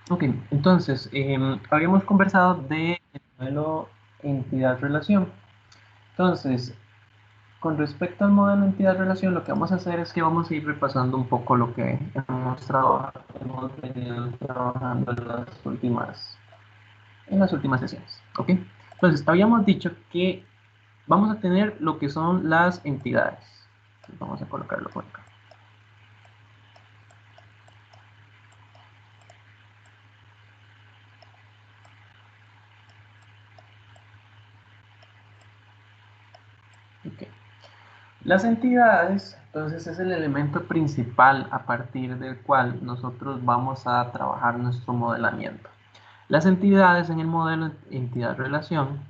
Ok, entonces, habíamos conversado de el modelo entidad-relación. Entonces, con respecto al modelo entidad-relación, lo que vamos a hacer es que vamos a ir repasando un poco lo que hemos venido trabajando en las últimas sesiones. ¿Ok? Entonces, habíamos dicho que vamos a tener lo que son las entidades. Vamos a colocarlo por acá. Ok. Las entidades, entonces, es el elemento principal a partir del cual nosotros vamos a trabajar nuestro modelamiento. Las entidades en el modelo entidad-relación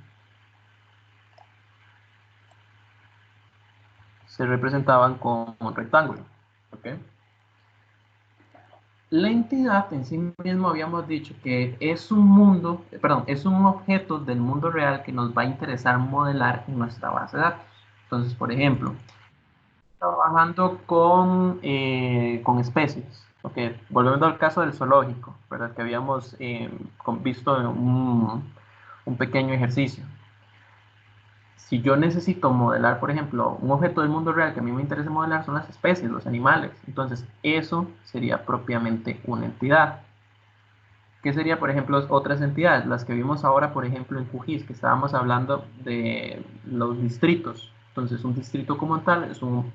se representaban con un rectángulo. ¿Ok? La entidad en sí mismo habíamos dicho que es un mundo, perdón, es un objeto del mundo real que nos va a interesar modelar en nuestra base de datos. Entonces, por ejemplo, trabajando con especies. Okay. Volviendo al caso del zoológico, ¿verdad? Que habíamos visto un pequeño ejercicio. Si yo necesito modelar, por ejemplo, un objeto del mundo real que a mí me interesa modelar son las especies, los animales. Entonces, eso sería propiamente una entidad. ¿Qué sería, por ejemplo, otras entidades? Las que vimos ahora, por ejemplo, en QGIS, que estábamos hablando de los distritos. Entonces, un distrito como tal es un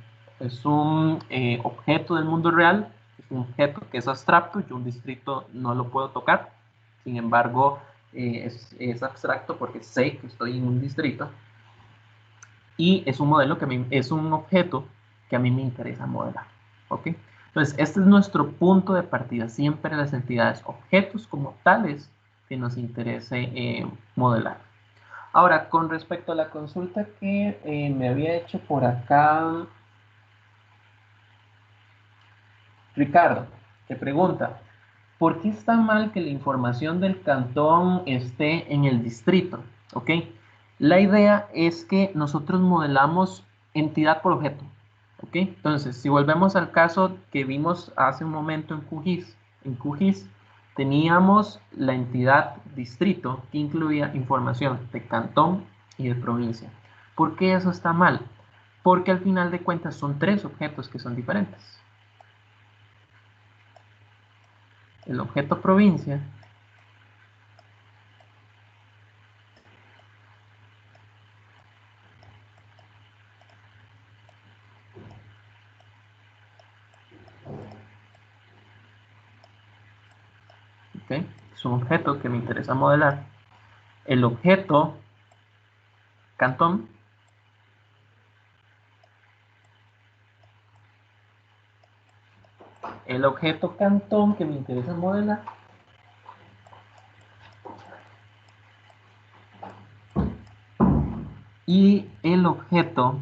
objeto del mundo real, es un objeto que es abstracto, yo un distrito no lo puedo tocar, sin embargo, es abstracto porque sé que estoy en un distrito y es un modelo que es un objeto que a mí me interesa modelar. ¿Ok? Entonces, este es nuestro punto de partida, siempre las entidades, objetos como tales que nos interese modelar. Ahora, con respecto a la consulta que me había hecho por acá, Ricardo, te pregunta, ¿por qué está mal que la información del cantón esté en el distrito? ¿Ok? La idea es que nosotros modelamos entidad por objeto. ¿Ok? Entonces, si volvemos al caso que vimos hace un momento en QGIS teníamos la entidad distrito que incluía información de cantón y de provincia. ¿Por qué eso está mal? Porque al final de cuentas son tres objetos que son diferentes. El objeto provincia, ¿ok? Es un objeto que me interesa modelar. El objeto cantón, el objeto cantón que me interesa modelar. Y el objeto,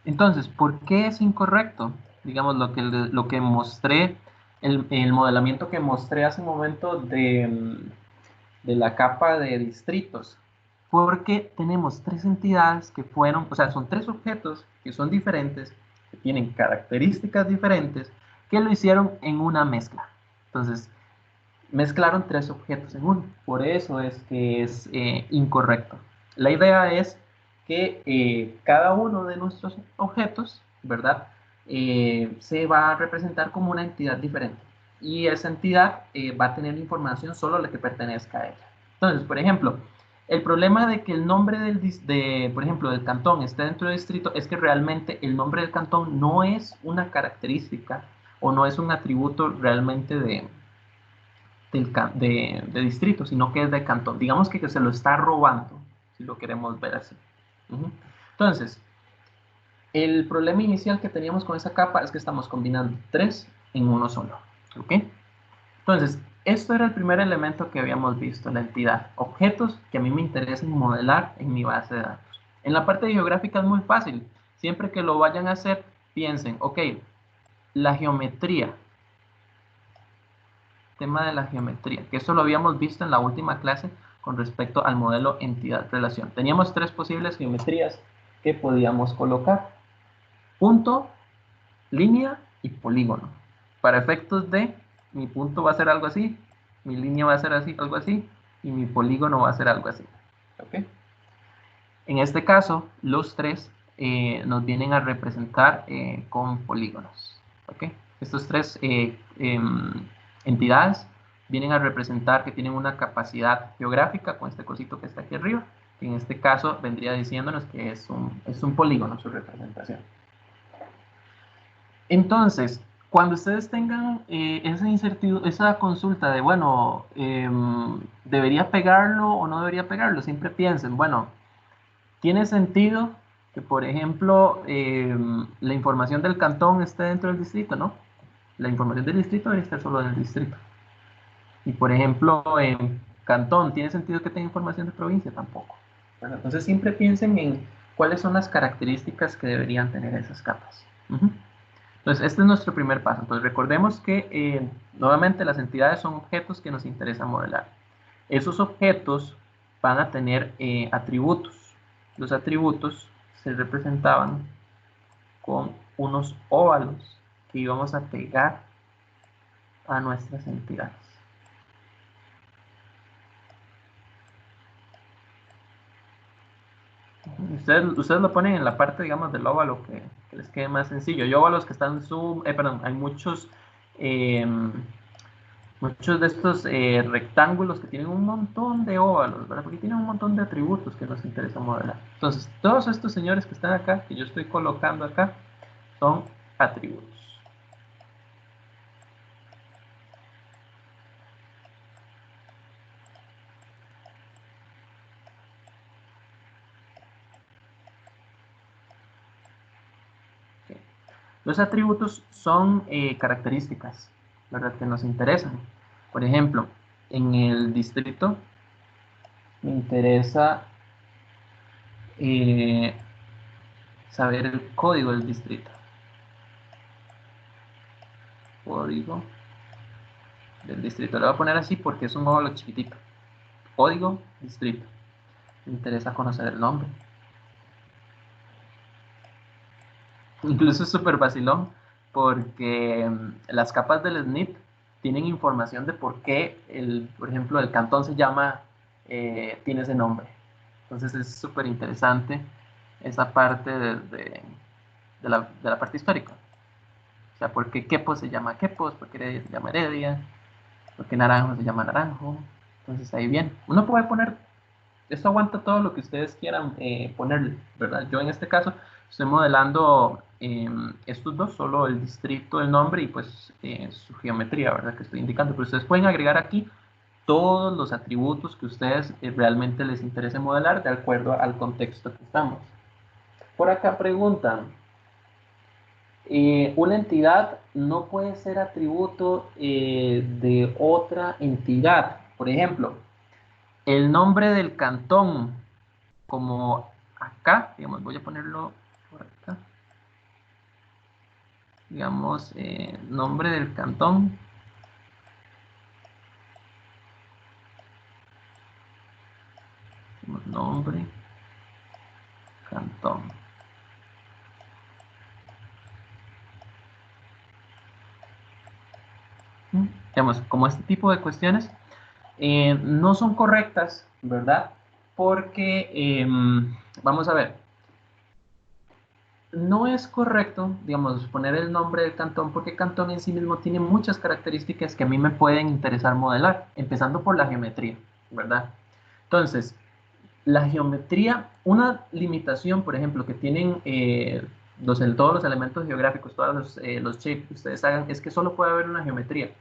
entonces, ¿por qué es incorrecto? Digamos, lo que mostré, el modelamiento que mostré hace un momento de la capa de distritos. Porque tenemos tres entidades que fueron, o sea, son tres objetos que son diferentes, que tienen características diferentes, que lo hicieron en una mezcla. Entonces, mezclaron tres objetos en uno. Por eso es que es incorrecto. La idea es que cada uno de nuestros objetos, ¿verdad? Se va a representar como una entidad diferente. Y esa entidad va a tener información solo la que pertenezca a ella. Entonces, por ejemplo, el problema de que el nombre por ejemplo, del cantón esté dentro del distrito es que realmente el nombre del cantón no es una característica o no es un atributo realmente de distrito, sino que es de cantón. Digamos que se lo está robando, si lo queremos ver así. Entonces, el problema inicial que teníamos con esa capa es que estamos combinando tres en uno solo. ¿Ok? Entonces, esto era el primer elemento que habíamos visto, la entidad. Objetos que a mí me interesan modelar en mi base de datos. En la parte geográfica es muy fácil. Siempre que lo vayan a hacer, piensen, ok, la geometría, tema de la geometría, que eso lo habíamos visto en la última clase con respecto al modelo entidad-relación. Teníamos tres posibles geometrías que podíamos colocar: punto, línea y polígono. Para efectos de, mi punto va a ser algo así, mi línea va a ser así, algo así, y mi polígono va a ser algo así. ¿Okay? En este caso, los tres nos vienen a representar con polígonos. ¿Okay? Estos tres entidades vienen a representar que tienen una capacidad geográfica con este cosito que está aquí arriba, que en este caso vendría diciéndonos que es un polígono su representación. Entonces, cuando ustedes tengan esa consulta de, bueno, ¿debería pegarlo o no debería pegarlo? Siempre piensen, bueno, ¿tiene sentido que, por ejemplo, la información del cantón esté dentro del distrito? No. La información del distrito debe estar solo en el distrito. Y, por ejemplo, en cantón, ¿tiene sentido que tenga información de provincia? Tampoco. Bueno, entonces siempre piensen en cuáles son las características que deberían tener esas capas. Entonces, este es nuestro primer paso. Entonces, recordemos que, nuevamente, las entidades son objetos que nos interesa modelar. Esos objetos van a tener atributos. Los atributos se representaban con unos óvalos que íbamos a pegar a nuestras entidades. Ustedes lo ponen en la parte, digamos, del óvalo que les quede más sencillo. Hay óvalos que están hay muchos de estos rectángulos que tienen un montón de óvalos, ¿verdad? Porque tienen un montón de atributos que nos interesa modelar. Entonces, todos estos señores que están acá, que yo estoy colocando acá, son atributos. Okay. Los atributos son características, ¿verdad? Que nos interesan. Por ejemplo, en el distrito me interesa saber el código del distrito. Código del distrito. Le voy a poner así porque es un óvalo chiquitito. Código, distrito. Me interesa conocer el nombre. Incluso es súper vacilón porque las capas del SNP tienen información de por qué, por ejemplo, el cantón se llama, tiene ese nombre. Entonces es súper interesante esa parte de la parte histórica. O sea, ¿por qué Quepos se llama Quepos? ¿Por qué Heredia se llama Heredia? ¿Por qué Naranjo se llama Naranjo? Entonces ahí bien. Uno puede poner, esto aguanta todo lo que ustedes quieran ponerle, ¿verdad? Yo en este caso estoy modelando estos dos, solo el distrito, el nombre y pues su geometría, ¿verdad? Que estoy indicando. Pero ustedes pueden agregar aquí todos los atributos que ustedes realmente les interese modelar de acuerdo al contexto que estamos. Por acá preguntan, una entidad no puede ser atributo de otra entidad. Por ejemplo, el nombre del cantón, como acá, digamos, voy a ponerlo por acá, digamos, nombre del cantón, nombre, cantón. Digamos, como este tipo de cuestiones no son correctas, ¿verdad? Porque, vamos a ver, no es correcto, digamos, poner el nombre del cantón porque cantón en sí mismo tiene muchas características que a mí me pueden interesar modelar, empezando por la geometría, ¿verdad? Entonces, la geometría, una limitación, por ejemplo, que tienen todos los elementos geográficos, todos los shapes que ustedes hagan, es que solo puede haber una geometría.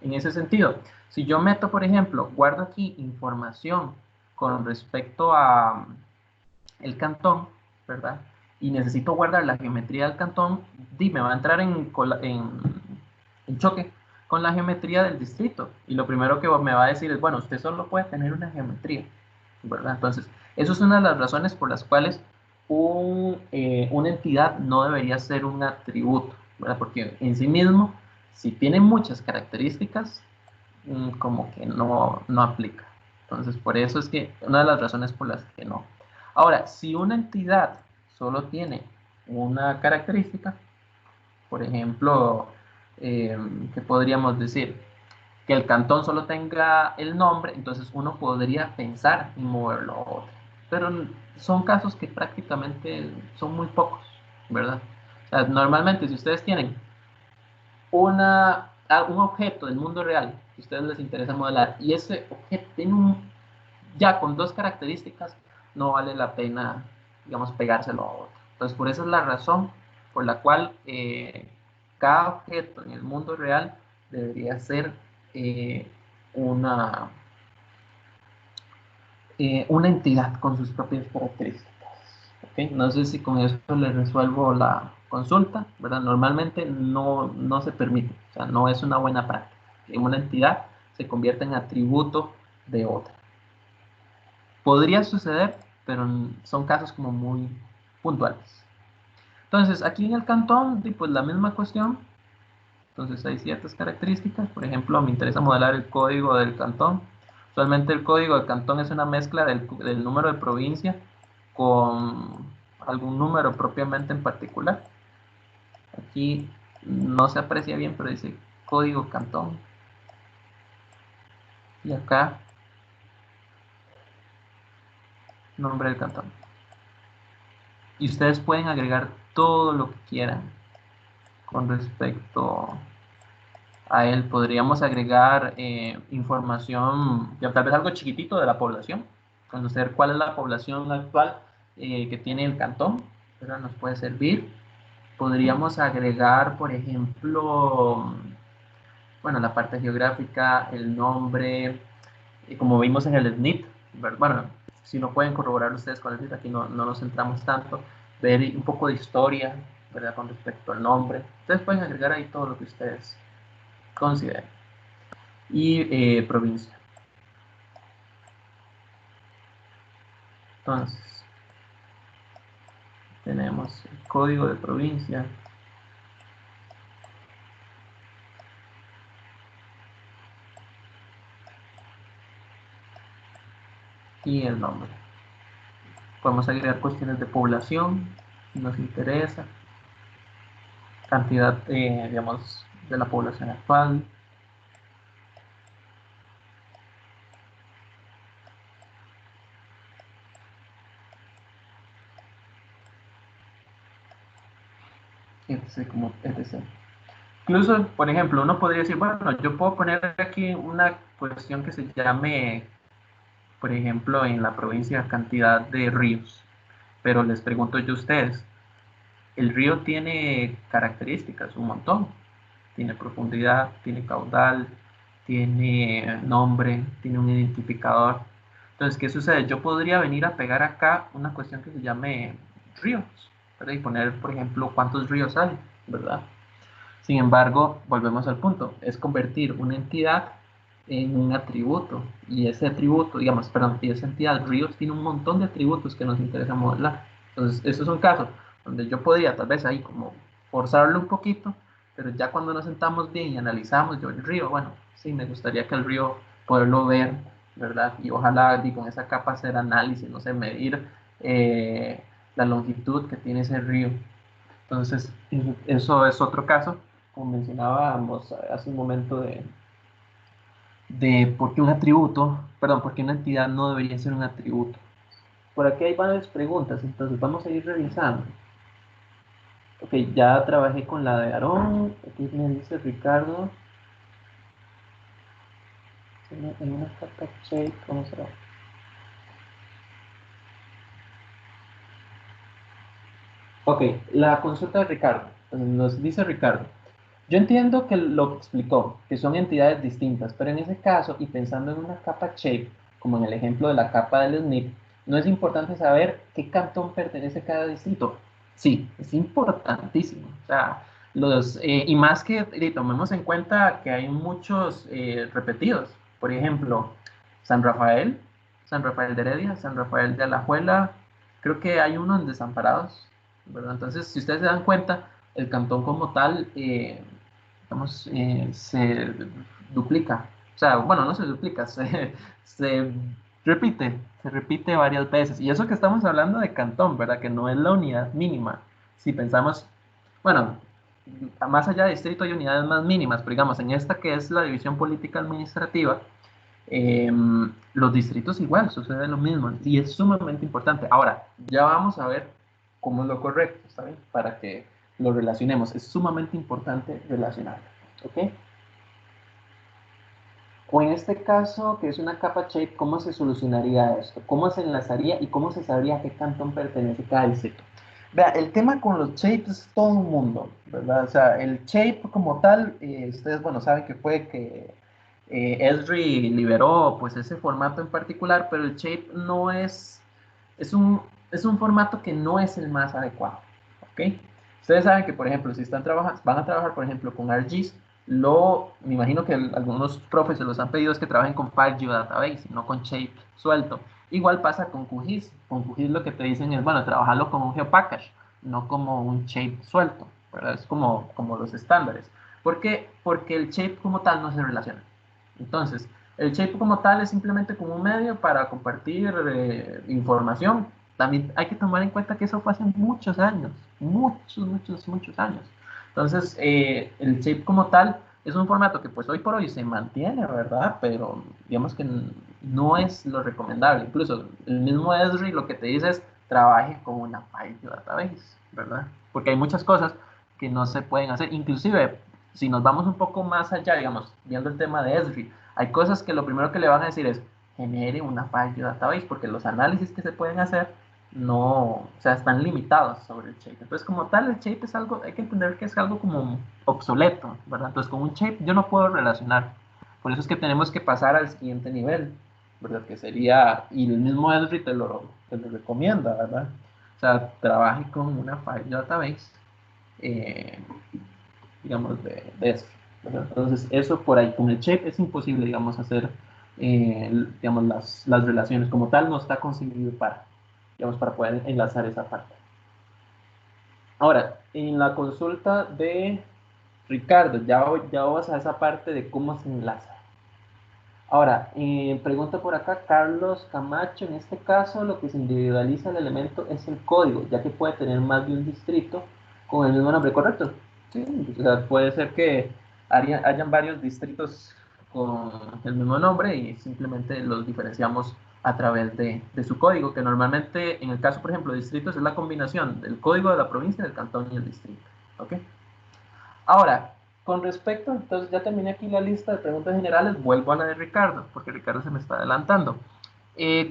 En ese sentido, si yo meto, por ejemplo, guardo aquí información con respecto a el cantón, ¿verdad? Y necesito guardar la geometría del cantón, me va a entrar en choque con la geometría del distrito. Y lo primero que me va a decir es, bueno, usted solo puede tener una geometría, ¿verdad? Entonces, eso es una de las razones por las cuales una entidad no debería ser un atributo, ¿verdad? Porque en sí mismo, si tiene muchas características, como que no aplica. Entonces, por eso es que una de las razones por las que no. Ahora, si una entidad solo tiene una característica, por ejemplo, ¿qué podríamos decir? Que el cantón solo tenga el nombre, entonces uno podría pensar en moverlo a otro. Pero son casos que prácticamente son muy pocos, ¿verdad? O sea, normalmente si ustedes tienen un objeto del mundo real que a ustedes les interesa modelar y ese objeto tiene ya con dos características, no vale la pena, digamos, pegárselo a otro. Entonces, por esa es la razón por la cual cada objeto en el mundo real debería ser eh, una, una entidad con sus propias características. ¿Okay? No sé si con eso le resuelvo la consulta, ¿verdad? Normalmente no se permite, o sea, no es una buena práctica. Que una entidad se convierta en atributo de otra. Podría suceder, pero son casos como muy puntuales. Entonces, aquí en el cantón, pues la misma cuestión. Entonces, hay ciertas características. Por ejemplo, me interesa modelar el código del cantón. Usualmente el código del cantón es una mezcla del número de provincia con algún número propiamente en particular. Aquí no se aprecia bien, pero dice código cantón. Y acá, nombre del cantón. Y ustedes pueden agregar todo lo que quieran con respecto a él. Podríamos agregar información, ya tal vez algo chiquitito de la población, conocer cuál es la población actual que tiene el cantón, pero nos puede servir. Podríamos agregar, por ejemplo, bueno, la parte geográfica, el nombre, como vimos en el SNIT, bueno, si no pueden corroborar ustedes con el SNIT, aquí no nos centramos tanto, ver un poco de historia, ¿verdad? Con respecto al nombre. Ustedes pueden agregar ahí todo lo que ustedes consideren. Y provincia. Entonces, tenemos el código de provincia y el nombre. Podemos agregar cuestiones de población, si nos interesa, cantidad, digamos, de la población actual. Etc, como etc. Incluso, por ejemplo, uno podría decir, bueno, yo puedo poner aquí una cuestión que se llame, por ejemplo, en la provincia, cantidad de ríos. Pero les pregunto yo a ustedes, el río tiene características, un montón. Tiene profundidad, tiene caudal, tiene nombre, tiene un identificador. Entonces, ¿qué sucede? Yo podría venir a pegar acá una cuestión que se llame ríos, ¿verdad? Y poner, por ejemplo, cuántos ríos hay, ¿verdad? Sin embargo, volvemos al punto, es convertir una entidad en un atributo. Y ese atributo, digamos, perdón, y esa entidad, ríos, tiene un montón de atributos que nos interesa modelar. Entonces, eso es un caso donde yo podría tal vez ahí como forzarlo un poquito, pero ya cuando nos sentamos bien y analizamos yo el río, bueno, sí, me gustaría que el río poderlo ver, ¿verdad? Y ojalá y con esa capa hacer análisis, no sé, medir la longitud que tiene ese río. Entonces, eso es otro caso, como mencionábamos hace un momento, de por qué un atributo, perdón, por qué una entidad no debería ser un atributo. Por aquí hay varias preguntas, entonces vamos a ir revisando. Ok, ya trabajé con la de Aarón, aquí me dice Ricardo, en una carta shape, ¿cómo será? Ok, la consulta de Ricardo. Nos dice Ricardo. Yo entiendo que lo que explicó, que son entidades distintas, pero en ese caso, y pensando en una capa shape, como en el ejemplo de la capa del SNP, ¿no es importante saber qué cantón pertenece a cada distrito? Sí, es importantísimo. O sea, y más que tomemos en cuenta que hay muchos repetidos. Por ejemplo, San Rafael, San Rafael de Heredia, San Rafael de Alajuela, creo que hay uno en Desamparados, ¿verdad? Entonces, si ustedes se dan cuenta, el cantón como tal, digamos, se duplica, sea, bueno, no se duplica, se se repite varias veces. Y eso que estamos hablando de cantón, ¿verdad? Que no es la unidad mínima. Si pensamos, bueno, más allá de distrito hay unidades más mínimas, pero digamos, en esta que es la división política administrativa, eh, los distritos igual, sucede lo mismo y es sumamente importante. Ahora, ya vamos a ver cómo es lo correcto, ¿saben? Para que lo relacionemos. Es sumamente importante relacionarlo, ¿ok? O en este caso, que es una capa shape, ¿cómo se solucionaría esto? ¿Cómo se enlazaría y cómo se sabría a qué cantón pertenece cada distrito? Vea, el tema con los shapes es todo un mundo, ¿verdad? O sea, el shape como tal, ustedes, bueno, saben que fue que Esri liberó pues ese formato en particular, pero el shape no es un, es un formato que no es el más adecuado, ¿ok? Ustedes saben que, por ejemplo, si están trabajando, van a trabajar, por ejemplo, con ArcGIS, me imagino que algunos profes se los han pedido es que trabajen con File Geodatabase, no con Shape suelto. Igual pasa con QGIS. Con QGIS lo que te dicen es, bueno, trabajarlo como un GeoPackage, no como un Shape suelto, ¿verdad? Es como los estándares. ¿Por qué? Porque el Shape como tal no se relaciona. Entonces, el Shape como tal es simplemente como un medio para compartir información. También hay que tomar en cuenta que eso fue hace muchos años, muchos años. Entonces, el shape como tal es un formato que pues hoy por hoy se mantiene, ¿verdad? Pero digamos que no es lo recomendable. Incluso el mismo Esri lo que te dice es trabaje con una file database, ¿verdad? Porque hay muchas cosas que no se pueden hacer. Inclusive, si nos vamos un poco más allá, digamos, viendo el tema de Esri, hay cosas que lo primero que le van a decir es genere una file database, porque los análisis que se pueden hacer no, o sea, están limitados sobre el shape. Entonces, como tal, el shape es algo, hay que entender que es algo como obsoleto, ¿verdad? Entonces, con un shape yo no puedo relacionar. Por eso es que tenemos que pasar al siguiente nivel, ¿verdad? Que sería, y el mismo Esri te lo recomienda, ¿verdad? O sea, trabaje con una file database, eh, digamos, de eso, ¿verdad? Entonces, eso por ahí, con el shape es imposible, digamos, hacer, digamos, las relaciones. Como tal, no está concebido para, digamos, para poder enlazar esa parte. Ahora, en la consulta de Ricardo, ya vas a esa parte de cómo se enlaza. Ahora, pregunta por acá Carlos Camacho, en este caso lo que se individualiza el elemento es el código, ya que puede tener más de un distrito con el mismo nombre, ¿correcto? Sí, o sea, puede ser que hayan varios distritos con el mismo nombre y simplemente los diferenciamos a través de su código, que normalmente en el caso, por ejemplo, de distritos es la combinación del código de la provincia, del cantón y el distrito. ¿Ok? Ahora, con respecto, entonces ya terminé aquí la lista de preguntas generales, vuelvo a la de Ricardo, porque Ricardo se me está adelantando.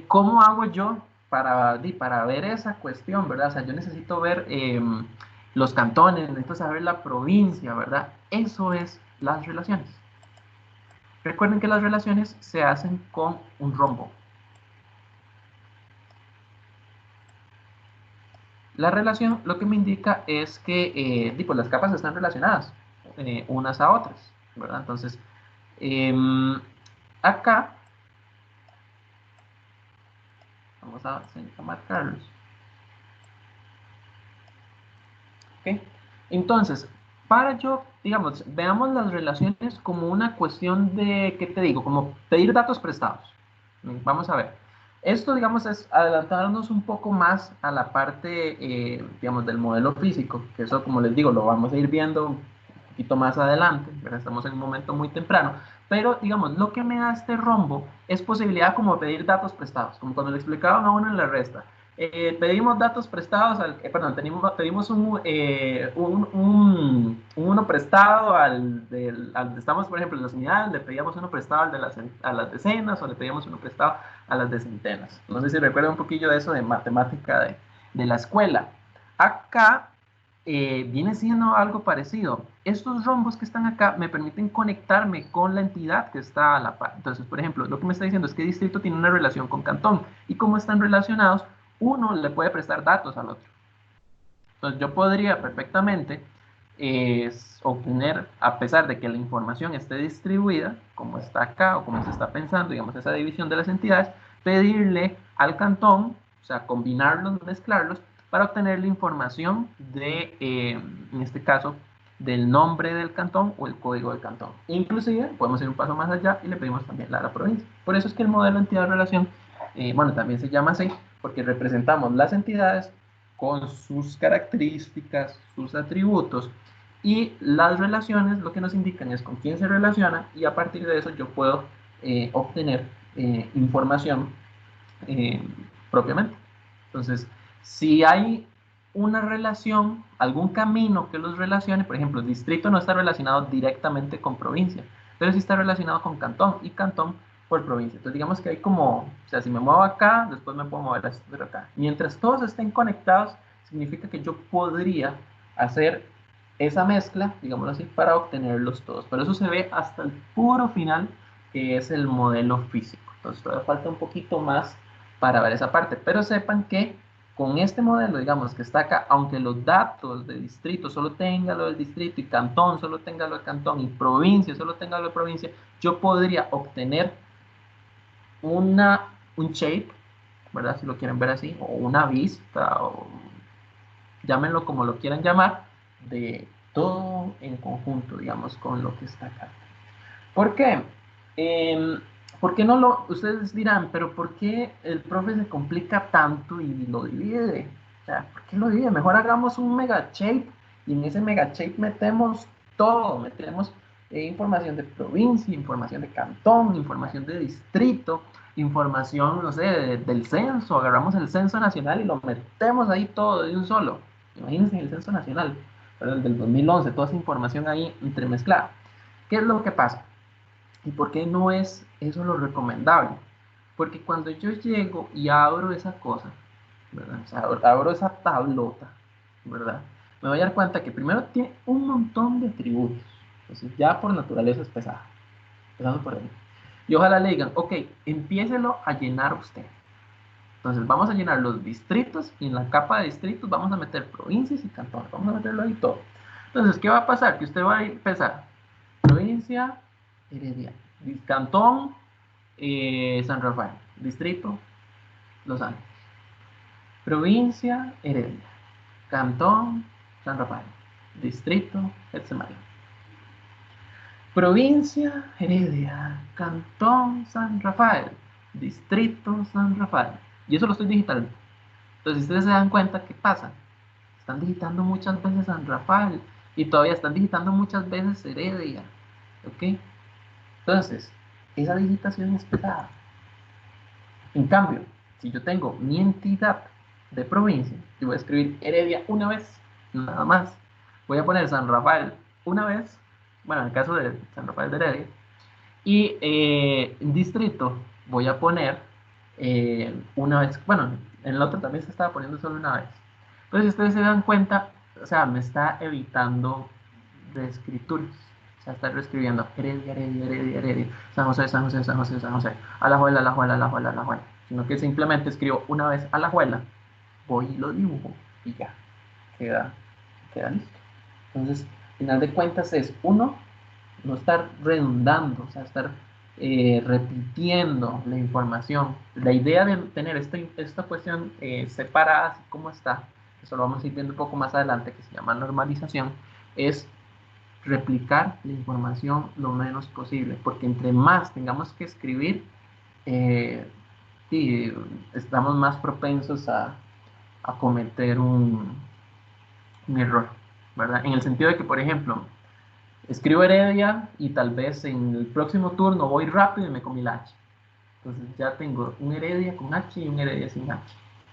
¿Cómo hago yo para ver esa cuestión, verdad? O sea, yo necesito ver los cantones, necesito saber la provincia, ¿verdad? Eso es las relaciones. Recuerden que las relaciones se hacen con un rombo. La relación lo que me indica es que pues las capas están relacionadas unas a otras, ¿verdad? Entonces, acá vamos a marcarlos. ¿Ok? Entonces, para yo, digamos, veamos las relaciones como una cuestión de, ¿qué te digo? Como pedir datos prestados. Vamos a ver. Esto, digamos, es adelantarnos un poco más a la parte, digamos, del modelo físico, que eso, como les digo, lo vamos a ir viendo un poquito más adelante, ¿verdad? Estamos en un momento muy temprano, pero, digamos, lo que me da este rombo es posibilidad como pedir datos prestados, como cuando le explicaban a uno en la resta. Pedimos datos prestados, perdón, pedimos un uno prestado estamos, por ejemplo, en las unidades, le pedíamos uno prestado a las decenas o le pedíamos uno prestado a las de centenas. No sé si recuerdan un poquillo de eso de matemática de la escuela. Acá viene siendo algo parecido. Estos rombos que están acá me permiten conectarme con la entidad que está a la par. Entonces, por ejemplo, lo que me está diciendo es que distrito tiene una relación con cantón y cómo están relacionados, uno le puede prestar datos al otro. Entonces, yo podría perfectamente obtener, a pesar de que la información esté distribuida, como está acá o como se está pensando, digamos, esa división de las entidades, pedirle al cantón, o sea, combinarlos, mezclarlos, para obtener la información de, en este caso, del nombre del cantón o el código del cantón. Inclusive podemos ir un paso más allá y le pedimos también la provincia. Por eso es que el modelo entidad-relación, bueno, también se llama así, porque representamos las entidades con sus características, sus atributos, y las relaciones lo que nos indican es con quién se relaciona, y a partir de eso yo puedo obtener información eh, propiamente. Entonces, si hay una relación, algún camino que los relacione, por ejemplo, el distrito no está relacionado directamente con provincia, pero sí está relacionado con cantón, y cantón por provincia. Entonces, digamos que hay como, o sea, si me muevo acá, después me puedo mover acá. Mientras todos estén conectados, significa que yo podría hacer esa mezcla, digámoslo así, para obtenerlos todos. Pero eso se ve hasta el puro final, que es el modelo físico. Entonces, todavía falta un poquito más para ver esa parte, pero sepan que con este modelo, digamos, que está acá, aunque los datos de distrito solo tenga lo del distrito y cantón solo tenga lo del cantón y provincia solo tenga lo de provincia, yo podría obtener un shape, ¿verdad? Si lo quieren ver así, o una vista, o llámenlo como lo quieran llamar, de todo en conjunto, digamos, con lo que está acá. ¿Por qué? ¿Por qué no lo...? Ustedes dirán, pero ¿por qué el profe se complica tanto y lo divide? O sea, ¿por qué lo divide? Mejor hagamos un mega shape y en ese mega shape metemos todo, metemos información de provincia, información de cantón, información de distrito, información, no sé, del censo, agarramos el censo nacional y lo metemos ahí todo de un solo. Imagínense el censo nacional, pero el del 2011, toda esa información ahí entremezclada. ¿Qué es lo que pasa? ¿Y por qué no es eso lo recomendable? Porque cuando yo llego y abro esa cosa, ¿verdad? O sea, abro esa tablota, ¿verdad? Me voy a dar cuenta que primero tiene un montón de atributos. Entonces ya por naturaleza es pesada. Empezando por ahí. Y ojalá le digan, ok, empiécelo a llenar usted. Entonces vamos a llenar los distritos y en la capa de distritos vamos a meter provincias y cantones. Vamos a meterlo ahí todo. Entonces, ¿qué va a pasar? Que usted va a empezar provincia, Heredia, cantón, San Rafael, distrito, Los Ángeles, provincia, Heredia, cantón, San Rafael, distrito, Getsemaní, provincia, Heredia, cantón, San Rafael, distrito, San Rafael. Y eso lo estoy digitando. Entonces, si ustedes se dan cuenta, ¿qué pasa? Están digitando muchas veces San Rafael y todavía están digitando muchas veces Heredia. ¿Ok? Entonces, esa digitación es pesada. En cambio, si yo tengo mi entidad de provincia, yo voy a escribir Heredia una vez, nada más. Voy a poner San Rafael una vez, bueno, en el caso de San Rafael de Heredia, y distrito voy a poner una vez, bueno, en el otro también se estaba poniendo solo una vez. Entonces, si ustedes se dan cuenta, o sea, me está evitando reescrituras. O sea, está reescribiendo Heredia, Heredia, Heredia, Heredia, San José, San José, San José, San José, Alajuela, Alajuela, Alajuela, Alajuela. Sino que simplemente escribo una vez Alajuela, voy y lo dibujo y ya, queda, queda listo. Entonces, al final de cuentas es uno, no estar redundando, o sea, estar repitiendo la información. La idea de tener esta cuestión separada, así como está, eso lo vamos a ir viendo un poco más adelante, que se llama normalización, es replicar la información lo menos posible, porque entre más tengamos que escribir, eh, sí, estamos más propensos a cometer un error, ¿verdad? En el sentido de que, por ejemplo, escribo Heredia y tal vez en el próximo turno voy rápido y me comí la H. Entonces ya tengo un Heredia con H y un Heredia sin H,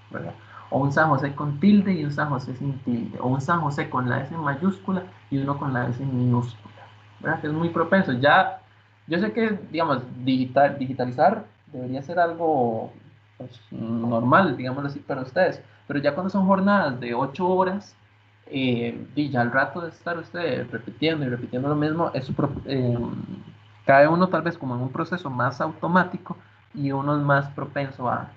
¿verdad? O un San José con tilde y un San José sin tilde. O un San José con la S mayúscula y uno con la S minúscula, ¿verdad? Que es muy propenso. Ya, yo sé que, digamos, digitalizar debería ser algo pues, normal, digámoslo así, para ustedes. Pero ya cuando son jornadas de 8 horas, y ya al rato de estar usted repitiendo y repitiendo lo mismo, cae uno tal vez como en un proceso más automático y uno es más propenso a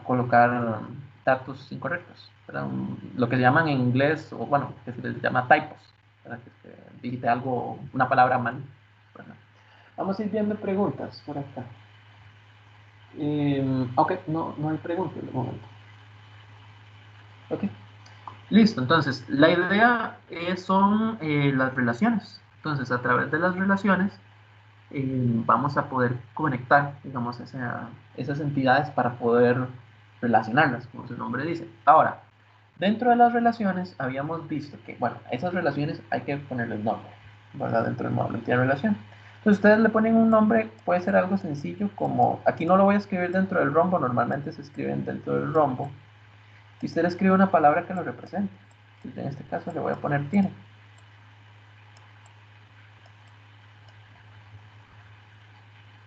colocar datos incorrectos, ¿verdad? Lo que se llaman en inglés, o bueno, que se les llama typos, ¿verdad? Que digite algo, una palabra mal, ¿verdad? Vamos a ir viendo preguntas por acá. Ok, no hay preguntas de momento. Ok. Listo, entonces la idea son las relaciones. Entonces, a través de las relaciones vamos a poder conectar, digamos, esas entidades para poder relacionarlas, como su nombre dice. Ahora, dentro de las relaciones habíamos visto que, bueno, a esas relaciones hay que ponerles nombre, ¿verdad? Dentro del modelo de entidad de relación. Entonces, ustedes le ponen un nombre, puede ser algo sencillo como, aquí no lo voy a escribir dentro del rombo, normalmente se escriben dentro del rombo, y usted le escribe una palabra que lo represente. En este caso le voy a poner tiene.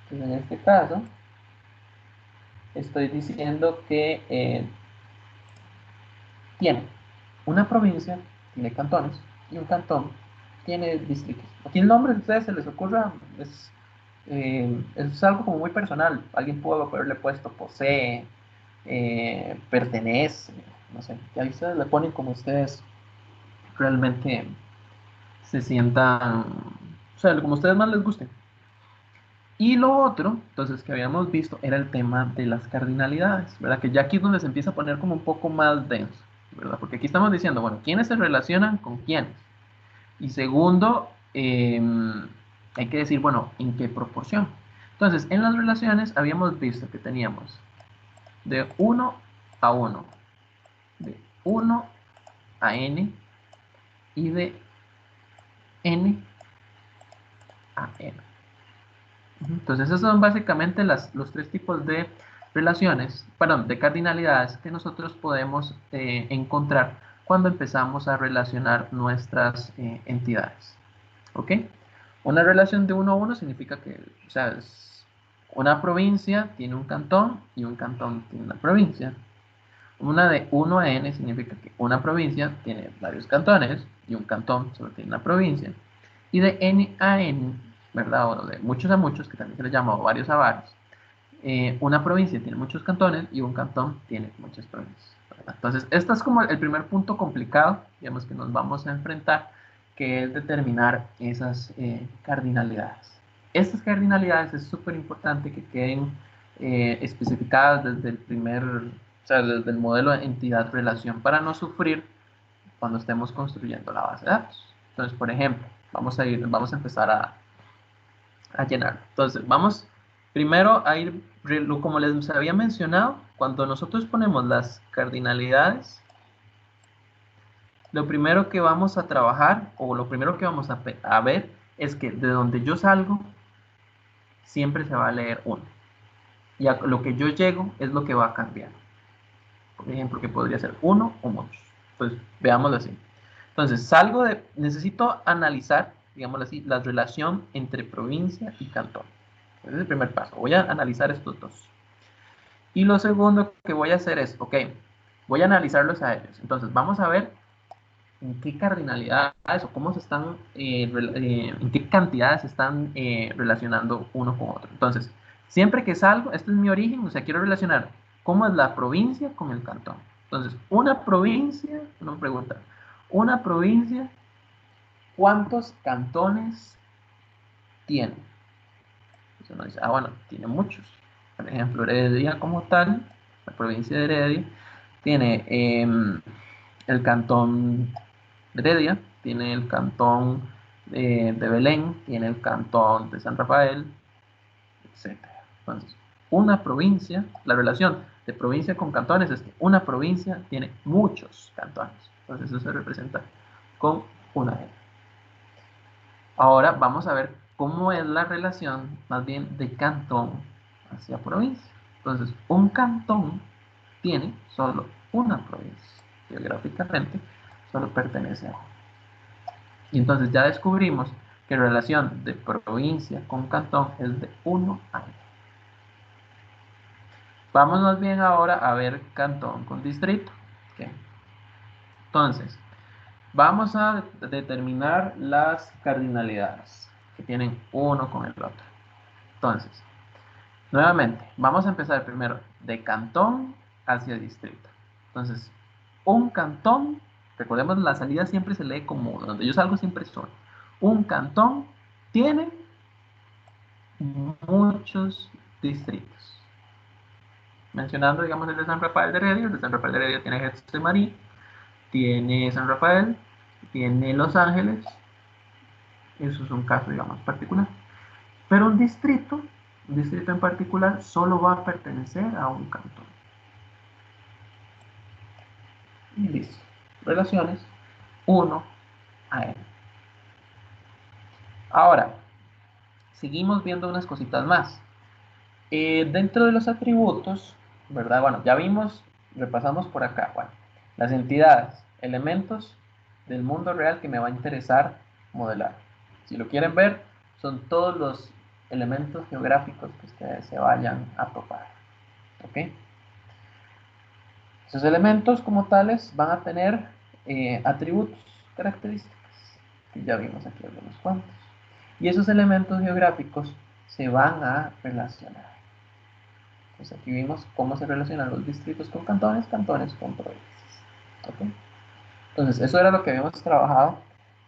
Entonces, en este caso, estoy diciendo que tiene una provincia, tiene cantones, y un cantón tiene distritos. Aquí el nombre de ustedes se les ocurra, es algo como muy personal. Alguien pudo haberle puesto posee, pertenece, no sé. Y ahí ustedes le ponen como ustedes realmente se sientan, o sea, como ustedes más les guste. Y lo otro, entonces, que habíamos visto era el tema de las cardinalidades, ¿verdad? Que ya aquí es donde se empieza a poner como un poco más denso, ¿verdad? Porque aquí estamos diciendo, bueno, ¿quiénes se relacionan con quiénes? Y segundo, hay que decir, bueno, ¿en qué proporción? Entonces, en las relaciones habíamos visto que teníamos de 1 a 1, de 1 a n y de n a n. Entonces, esos son básicamente los tres tipos de relaciones, perdón, de cardinalidades que nosotros podemos encontrar cuando empezamos a relacionar nuestras entidades. ¿Ok? Una relación de 1 a 1 significa que, o sea, una provincia tiene un cantón y un cantón tiene una provincia. Una de 1 a n significa que una provincia tiene varios cantones y un cantón solo tiene una provincia. Y de n a n, ¿verdad? O de muchos a muchos, que también se le llama varios a varios, una provincia tiene muchos cantones y un cantón tiene muchas provincias, ¿verdad? Entonces, este es como el primer punto complicado, digamos, que nos vamos a enfrentar, que es determinar esas cardinalidades. Estas cardinalidades es súper importante que queden especificadas desde el o sea, desde el modelo de entidad-relación para no sufrir cuando estemos construyendo la base de datos. Entonces, por ejemplo, vamos a empezar a llenar. Entonces, vamos primero a ir, como les había mencionado, cuando nosotros ponemos las cardinalidades, lo primero que vamos a trabajar o lo primero que vamos a ver es que de donde yo salgo siempre se va a leer 1. Y a lo que yo llego es lo que va a cambiar. Por ejemplo, que podría ser 1 o muchos. Pues veámoslo así. Entonces, necesito analizar, digámoslo así, la relación entre provincia y cantón. Ese es el primer paso. Voy a analizar estos dos. Y lo segundo que voy a hacer es, ok, voy a analizarlos a ellos. Entonces, vamos a ver en qué cardinalidades o cómo se están, en qué cantidades se están relacionando uno con otro. Entonces, siempre que salgo, este es mi origen, o sea, quiero relacionar cómo es la provincia con el cantón. Entonces, una pregunta, una provincia, ¿cuántos cantones tiene? Entonces uno dice, bueno, tiene muchos. Por ejemplo, Heredia como tal, la provincia de Heredia, tiene el cantón de Heredia, tiene el cantón de Belén, tiene el cantón de San Rafael, etcétera. Entonces, una provincia, la relación de provincia con cantones es que una provincia tiene muchos cantones. Entonces, eso se representa con una N. Ahora vamos a ver cómo es la relación más bien de cantón hacia provincia. Entonces, un cantón tiene solo una provincia. Geográficamente, solo pertenece a uno. Y entonces ya descubrimos que la relación de provincia con cantón es de 1 a n. Vamos más bien ahora a ver cantón con distrito. ¿Okay? Entonces, vamos a determinar las cardinalidades que tienen uno con el otro. Entonces, nuevamente, vamos a empezar primero de cantón hacia distrito. Entonces, un cantón, recordemos la salida siempre se lee como donde yo salgo siempre son. Un cantón tiene muchos distritos. Mencionando, digamos, el de San Rafael de Heredia, el de San Rafael de Heredia tiene Getsemaní, tiene San Rafael, tiene Los Ángeles. Eso es un caso, digamos, particular. Pero un distrito en particular, solo va a pertenecer a un cantón. Y listo. Relaciones 1 a n. Ahora, seguimos viendo unas cositas más. Dentro de los atributos, ¿verdad? Bueno, ya vimos, repasamos por acá, bueno, las entidades, elementos del mundo real que me va a interesar modelar. Si lo quieren ver, son todos los elementos geográficos que ustedes se vayan a topar. ¿Ok? Esos elementos como tales van a tener atributos, características, que ya vimos aquí algunos cuantos. Y esos elementos geográficos se van a relacionar. Entonces aquí vimos cómo se relacionan los distritos con cantones, cantones con provincias. ¿Okay? Entonces eso era lo que habíamos trabajado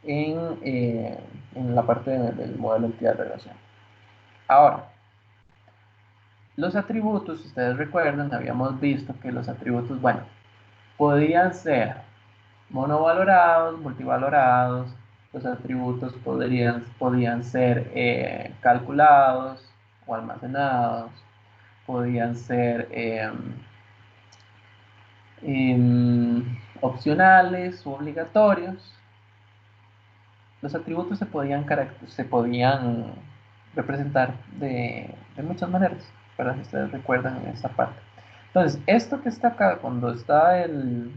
en la parte del modelo de entidad de relación. Ahora, los atributos, si ustedes recuerdan, habíamos visto que los atributos, bueno, podían ser monovalorados, multivalorados, los atributos podían ser calculados o almacenados, podían ser opcionales o obligatorios. Los atributos se podían representar de muchas maneras, para que ustedes recuerdan en esta parte. Entonces, esto que está acá, cuando está el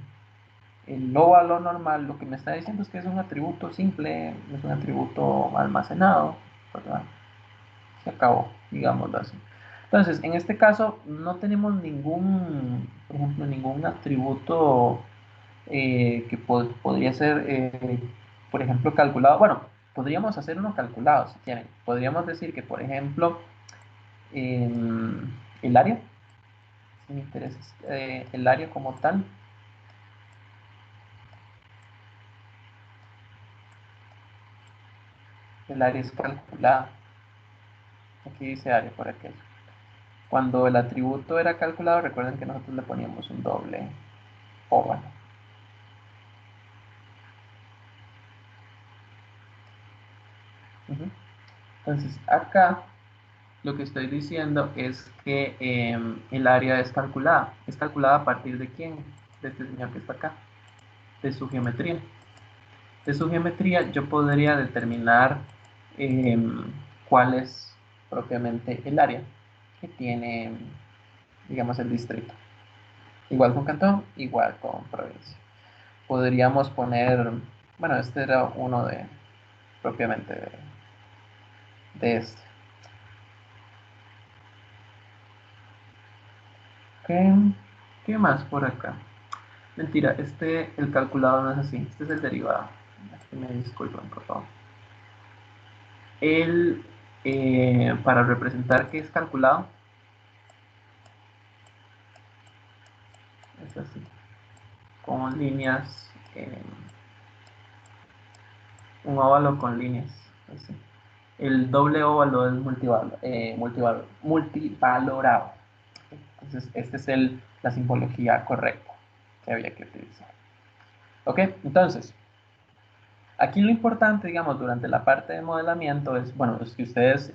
no valor normal, lo que me está diciendo es que es un atributo simple, es un atributo almacenado, ¿verdad? Se acabó, digámoslo así. Entonces, en este caso no tenemos ningún, por ejemplo, ningún atributo que podría ser, por ejemplo, calculado. Bueno, podríamos hacer uno calculado si quieren. Podríamos decir que, por ejemplo, el área, si me interesa, el área como tal. El área es calculada. Aquí dice área por aquello. Cuando el atributo era calculado, recuerden que nosotros le poníamos un doble óvalo. Entonces, acá lo que estoy diciendo es que el área es calculada. ¿Es calculada a partir de quién? De este señor que está acá. De su geometría. De su geometría yo podría determinar cuál es propiamente el área que tiene, digamos, el distrito. Igual con cantón, igual con provincia. Podríamos poner, bueno, este era uno de, propiamente de este. ¿Qué más por acá? Mentira, el calculado no es así, este es el derivado. Aquí me disculpan, por favor. Para representar que es calculado, es así, con líneas, un óvalo con líneas, así. El doble óvalo es multivalorado. Entonces, esta es la simbología correcta que había que utilizar. Ok, entonces, aquí lo importante, digamos, durante la parte de modelamiento es, bueno, es que ustedes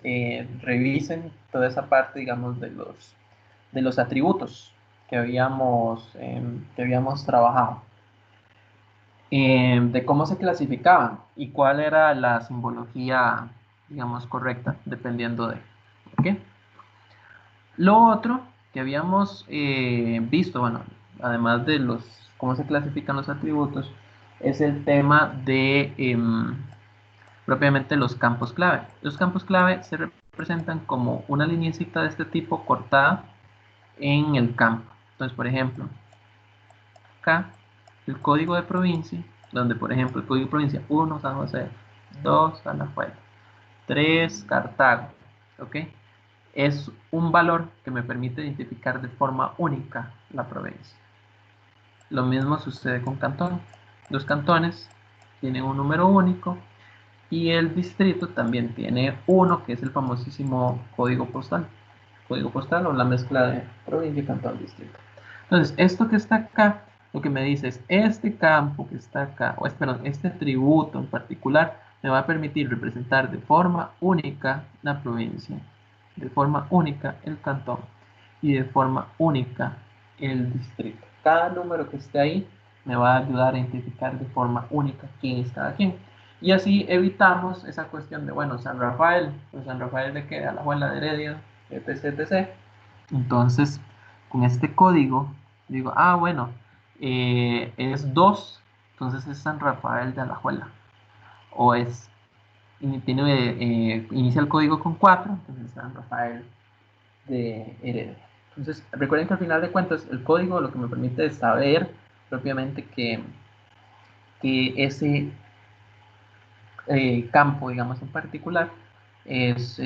revisen toda esa parte, digamos, de los atributos que habíamos trabajado, de cómo se clasificaban y cuál era la simbología, digamos, correcta, dependiendo de, ¿ok? Lo otro que habíamos visto, bueno, además de cómo se clasifican los atributos, es el tema de propiamente los campos clave. Los campos clave se representan como una lineecita de este tipo cortada en el campo. Entonces, por ejemplo, acá el código de provincia, donde por ejemplo el código de provincia 1 San José, 2 San Rafael, 3 Cartago, ¿ok? Es un valor que me permite identificar de forma única la provincia. Lo mismo sucede con cantón. Los cantones tienen un número único y el distrito también tiene uno, que es el famosísimo código postal. Código postal o la mezcla de provincia, cantón, distrito. Entonces, esto que está acá lo que me dice es, este campo que está acá, o perdón, este atributo en particular, me va a permitir representar de forma única la provincia, de forma única el cantón y de forma única el distrito. Cada número que esté ahí me va a ayudar a identificar de forma única quién es cada quien. Y así evitamos esa cuestión de, bueno, San Rafael, pues San Rafael le queda la abuela de Heredia, etc, etc. Entonces, con este código, digo, ah, bueno, es 2, entonces es San Rafael de Alajuela. O es, inicia el código con 4, entonces es San Rafael de Heredia. Entonces, recuerden que al final de cuentas, el código lo que me permite es saber propiamente que ese campo, digamos, en particular, es,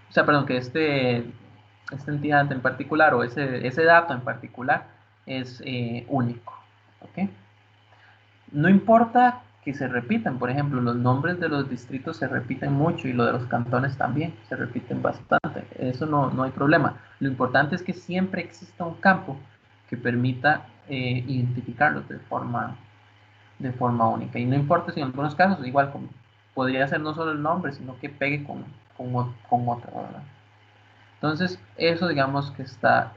o sea, perdón, que esta entidad en particular o ese dato en particular es único. ¿Ok? No importa que se repitan, por ejemplo, los nombres de los distritos se repiten mucho y lo de los cantones también se repiten bastante. Eso no hay problema. Lo importante es que siempre exista un campo que permita identificarlos de forma única. Y no importa si en algunos casos, igual como podría ser no solo el nombre, sino que pegue con otro, ¿verdad? Entonces, eso digamos que está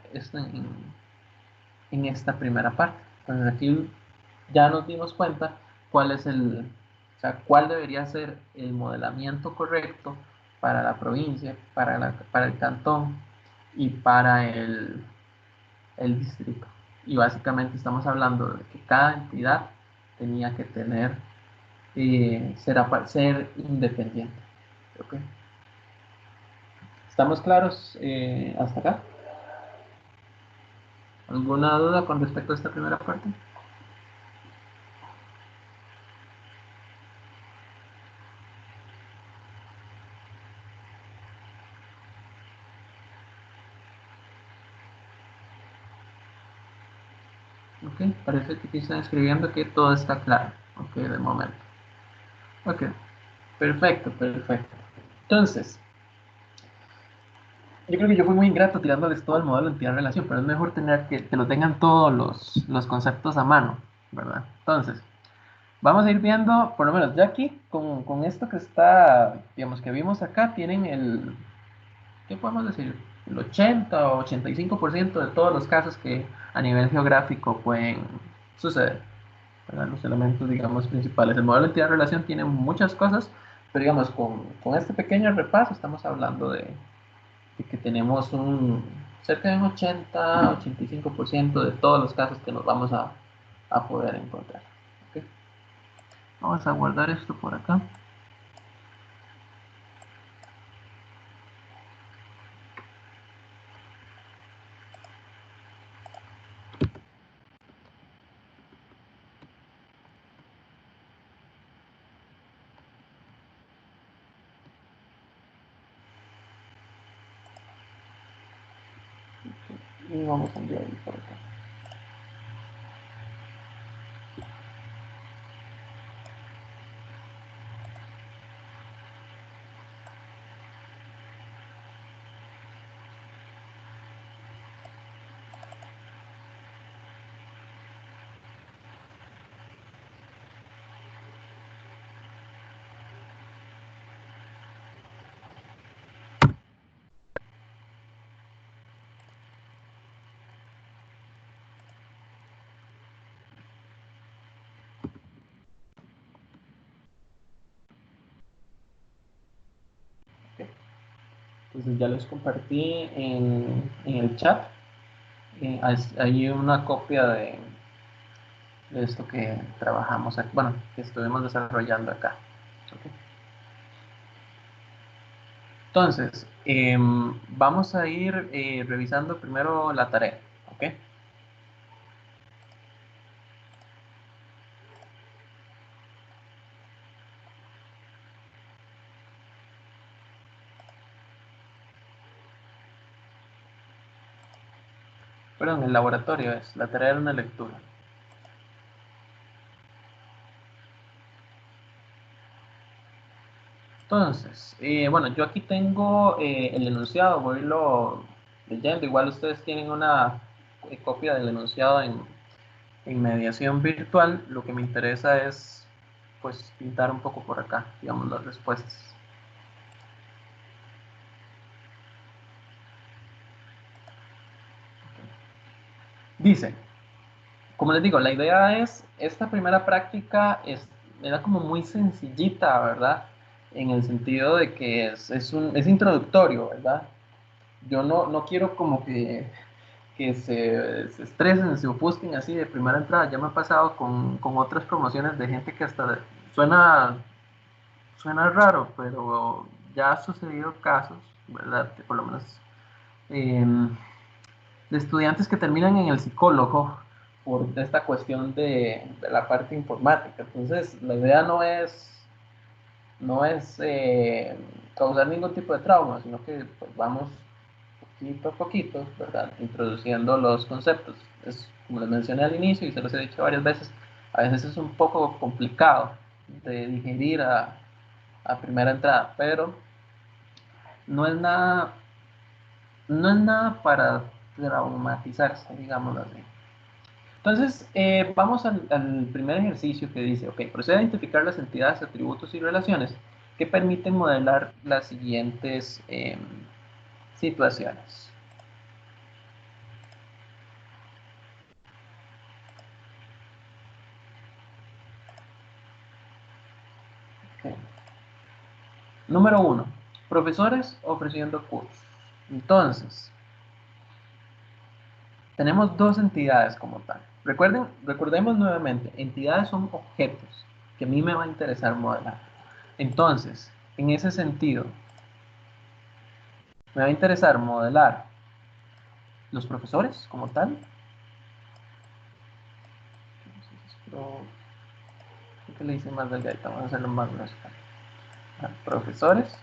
en esta primera parte. Entonces, aquí ya nos dimos cuenta cuál es o sea, cuál debería ser el modelamiento correcto para la provincia, para el cantón y para el distrito. Y básicamente estamos hablando de que cada entidad tenía que tener ser independiente. ¿Okay? ¿Estamos claros hasta acá? ¿Alguna duda con respecto a esta primera parte? Ok, parece que aquí están escribiendo que todo está claro. Ok, de momento. Ok, perfecto, perfecto. Entonces, yo creo que yo fui muy ingrato tirándoles todo el modelo de entidad-relación, pero es mejor tener que lo tengan todos los conceptos a mano, ¿verdad? Entonces, vamos a ir viendo, por lo menos ya aquí, con esto que está, digamos, que vimos acá, tienen ¿qué podemos decir? El 80 o 85% de todos los casos que a nivel geográfico pueden suceder, ¿verdad? Los elementos, digamos, principales. El modelo de entidad-relación tiene muchas cosas, pero digamos, con este pequeño repaso estamos hablando de que tenemos cerca de un 80-85% de todos los casos que nos vamos a poder encontrar. ¿Okay? Vamos a guardar esto por acá. Y vamos a enviar por acá. Okay. Entonces ya les compartí en el chat. Hay una copia de esto que trabajamos, bueno, que estuvimos desarrollando acá. Okay. Entonces, vamos a ir revisando primero la tarea. ¿Ok? Perdón, el laboratorio la tarea era una lectura. Entonces, bueno, yo aquí tengo el enunciado, voy a irlo leyendo. Igual ustedes tienen una copia del enunciado en mediación virtual, lo que me interesa es, pues, pintar un poco por acá, digamos, las respuestas. Dice, como les digo, la idea es, esta primera práctica era como muy sencillita, ¿verdad? En el sentido de que es introductorio, ¿verdad? Yo no quiero como que se estresen, se ofusquen así de primera entrada. Ya me ha pasado con otras promociones de gente que hasta suena raro, pero ya ha sucedido casos, ¿verdad? Que por lo menos eh, de estudiantes que terminan en el psicólogo por esta cuestión de la parte informática. Entonces, la idea no es causar ningún tipo de trauma, sino que pues, vamos poquito a poquito, ¿verdad? Introduciendo los conceptos. Es, como les mencioné al inicio y se los he dicho varias veces, a veces es un poco complicado de digerir a primera entrada, pero no es nada, no es nada para traumatizarse, digámoslo así. Entonces, vamos al primer ejercicio que dice, ok, procede a identificar las entidades, atributos y relaciones que permiten modelar las siguientes situaciones. Okay. Número uno, profesores ofreciendo cursos. Entonces, tenemos dos entidades como tal. Recordemos nuevamente, entidades son objetos que a mí me va a interesar modelar. Entonces, en ese sentido, me va a interesar modelar los profesores como tal. Creo que le hice más delgadita, vamos a hacerlo más grueso. Profesores.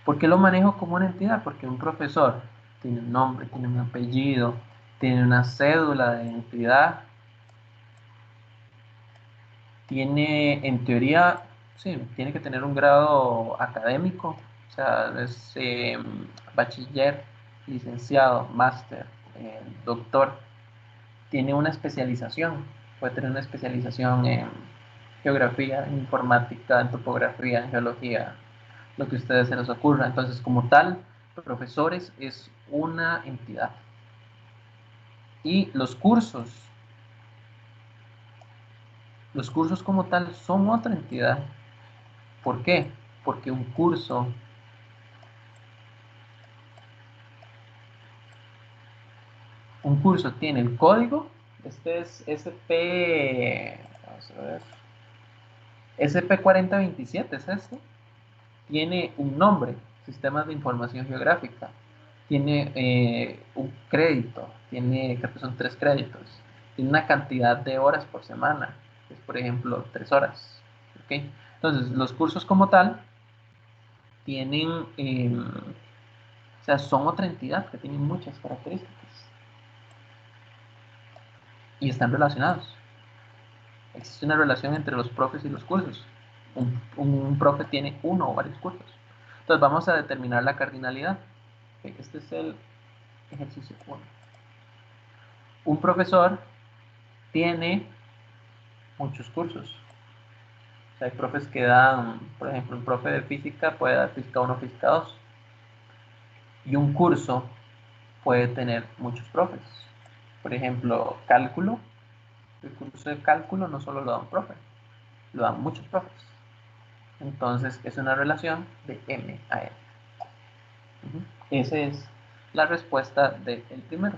¿Por qué lo manejo como una entidad? Porque un profesor tiene un nombre, tiene un apellido, tiene una cédula de identidad, tiene, en teoría, sí, tiene que tener un grado académico, o sea, es bachiller, licenciado, máster, doctor, tiene una especialización, puede tener una especialización en geografía, en informática, en topografía, en geología, lo que a ustedes se les ocurra. Entonces, como tal, profesores es una entidad. Y los cursos como tal son otra entidad. ¿Por qué? Porque un curso tiene el código, este es vamos a ver, SP4027 es este, tiene un nombre, Sistemas de Información Geográfica, tiene un crédito, creo que son 3 créditos, tiene una cantidad de horas por semana, es por ejemplo 3 horas. ¿Okay? Entonces, los cursos como tal tienen, o sea, son otra entidad que tienen muchas características y están relacionados. Existe una relación entre los profes y los cursos. Un profe tiene uno o varios cursos. Entonces vamos a determinar la cardinalidad. Este es el ejercicio 1. Un profesor tiene muchos cursos. O sea, hay profes que dan, por ejemplo, un profe de física puede dar física 1, física 2. Y un curso puede tener muchos profes. Por ejemplo, cálculo. El curso de cálculo no solo lo da un profe, lo dan muchos profes. Entonces es una relación de M a N. Esa es la respuesta del primero.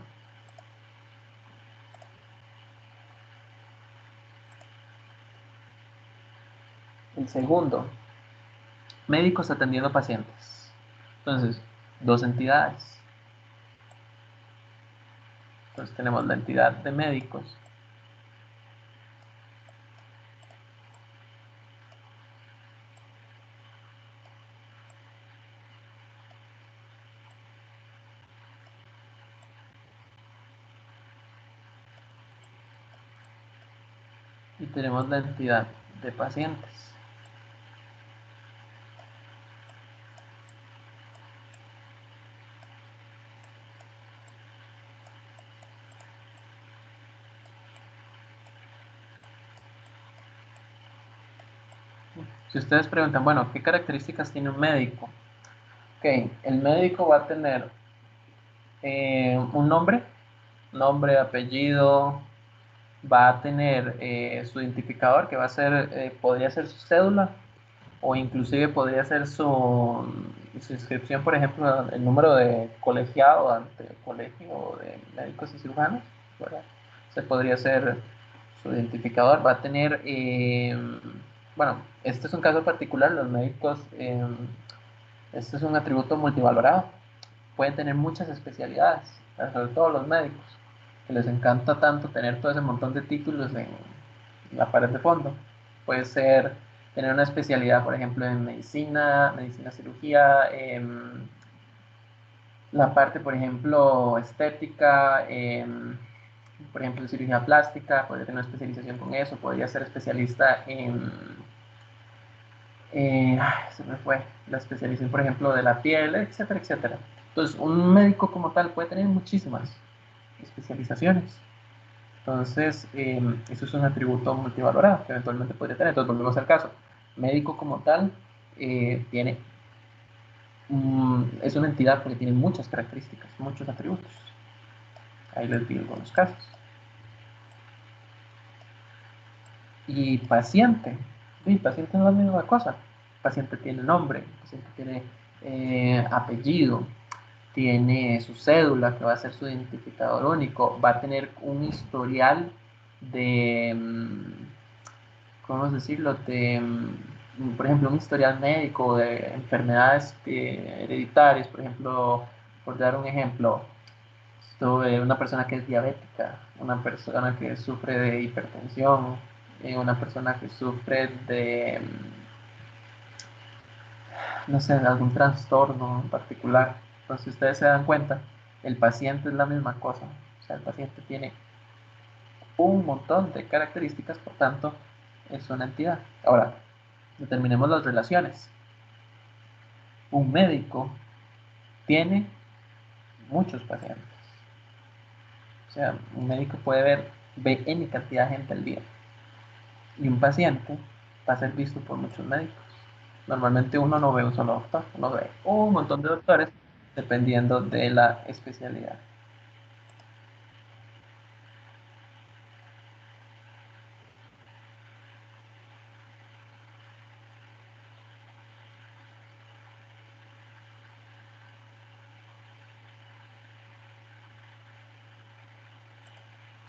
El segundo, médicos atendiendo pacientes. Entonces, dos entidades. Entonces tenemos la entidad de médicos y tenemos la entidad de pacientes. Si ustedes preguntan, bueno, ¿qué características tiene un médico? Ok, el médico va a tener un nombre, apellido, va a tener su identificador, que va a ser, podría ser su cédula, o inclusive podría ser su inscripción, por ejemplo, el número de colegiado ante el colegio de médicos y cirujanos, ¿verdad? Se podría ser su identificador, va a tener, bueno, este es un caso particular, los médicos, este es un atributo multivalorado, pueden tener muchas especialidades, sobre todo los médicos, que les encanta tanto tener todo ese montón de títulos en la pared de fondo. Puede ser tener una especialidad, por ejemplo, en medicina cirugía, la parte, por ejemplo, estética, por ejemplo, cirugía plástica, podría tener una especialización con eso, podría ser especialista en, se me fue, la especialización, por ejemplo, de la piel, etcétera, etcétera. Entonces, un médico como tal puede tener muchísimas especializaciones. Entonces, eso es un atributo multivalorado que eventualmente podría tener. Entonces, volvemos al caso. Médico como tal tiene, es una entidad porque tiene muchas características, muchos atributos. Ahí les digo algunos casos. Y paciente. Sí, paciente no es la misma cosa. Paciente tiene nombre, paciente tiene apellido, tiene su cédula, que va a ser su identificador único, va a tener un historial de, ¿cómo decirlo? De, por ejemplo, un historial médico de enfermedades hereditarias, por ejemplo, por dar un ejemplo, sobre una persona que es diabética, una persona que sufre de hipertensión, una persona que sufre de, no sé, de algún trastorno en particular. Entonces, si ustedes se dan cuenta, el paciente es la misma cosa. O sea, el paciente tiene un montón de características, por tanto, es una entidad. Ahora, determinemos las relaciones. Un médico tiene muchos pacientes. O sea, un médico puede ver N cantidad de gente al día. Y un paciente va a ser visto por muchos médicos. Normalmente uno no ve un solo doctor, uno ve un montón de doctores dependiendo de la especialidad.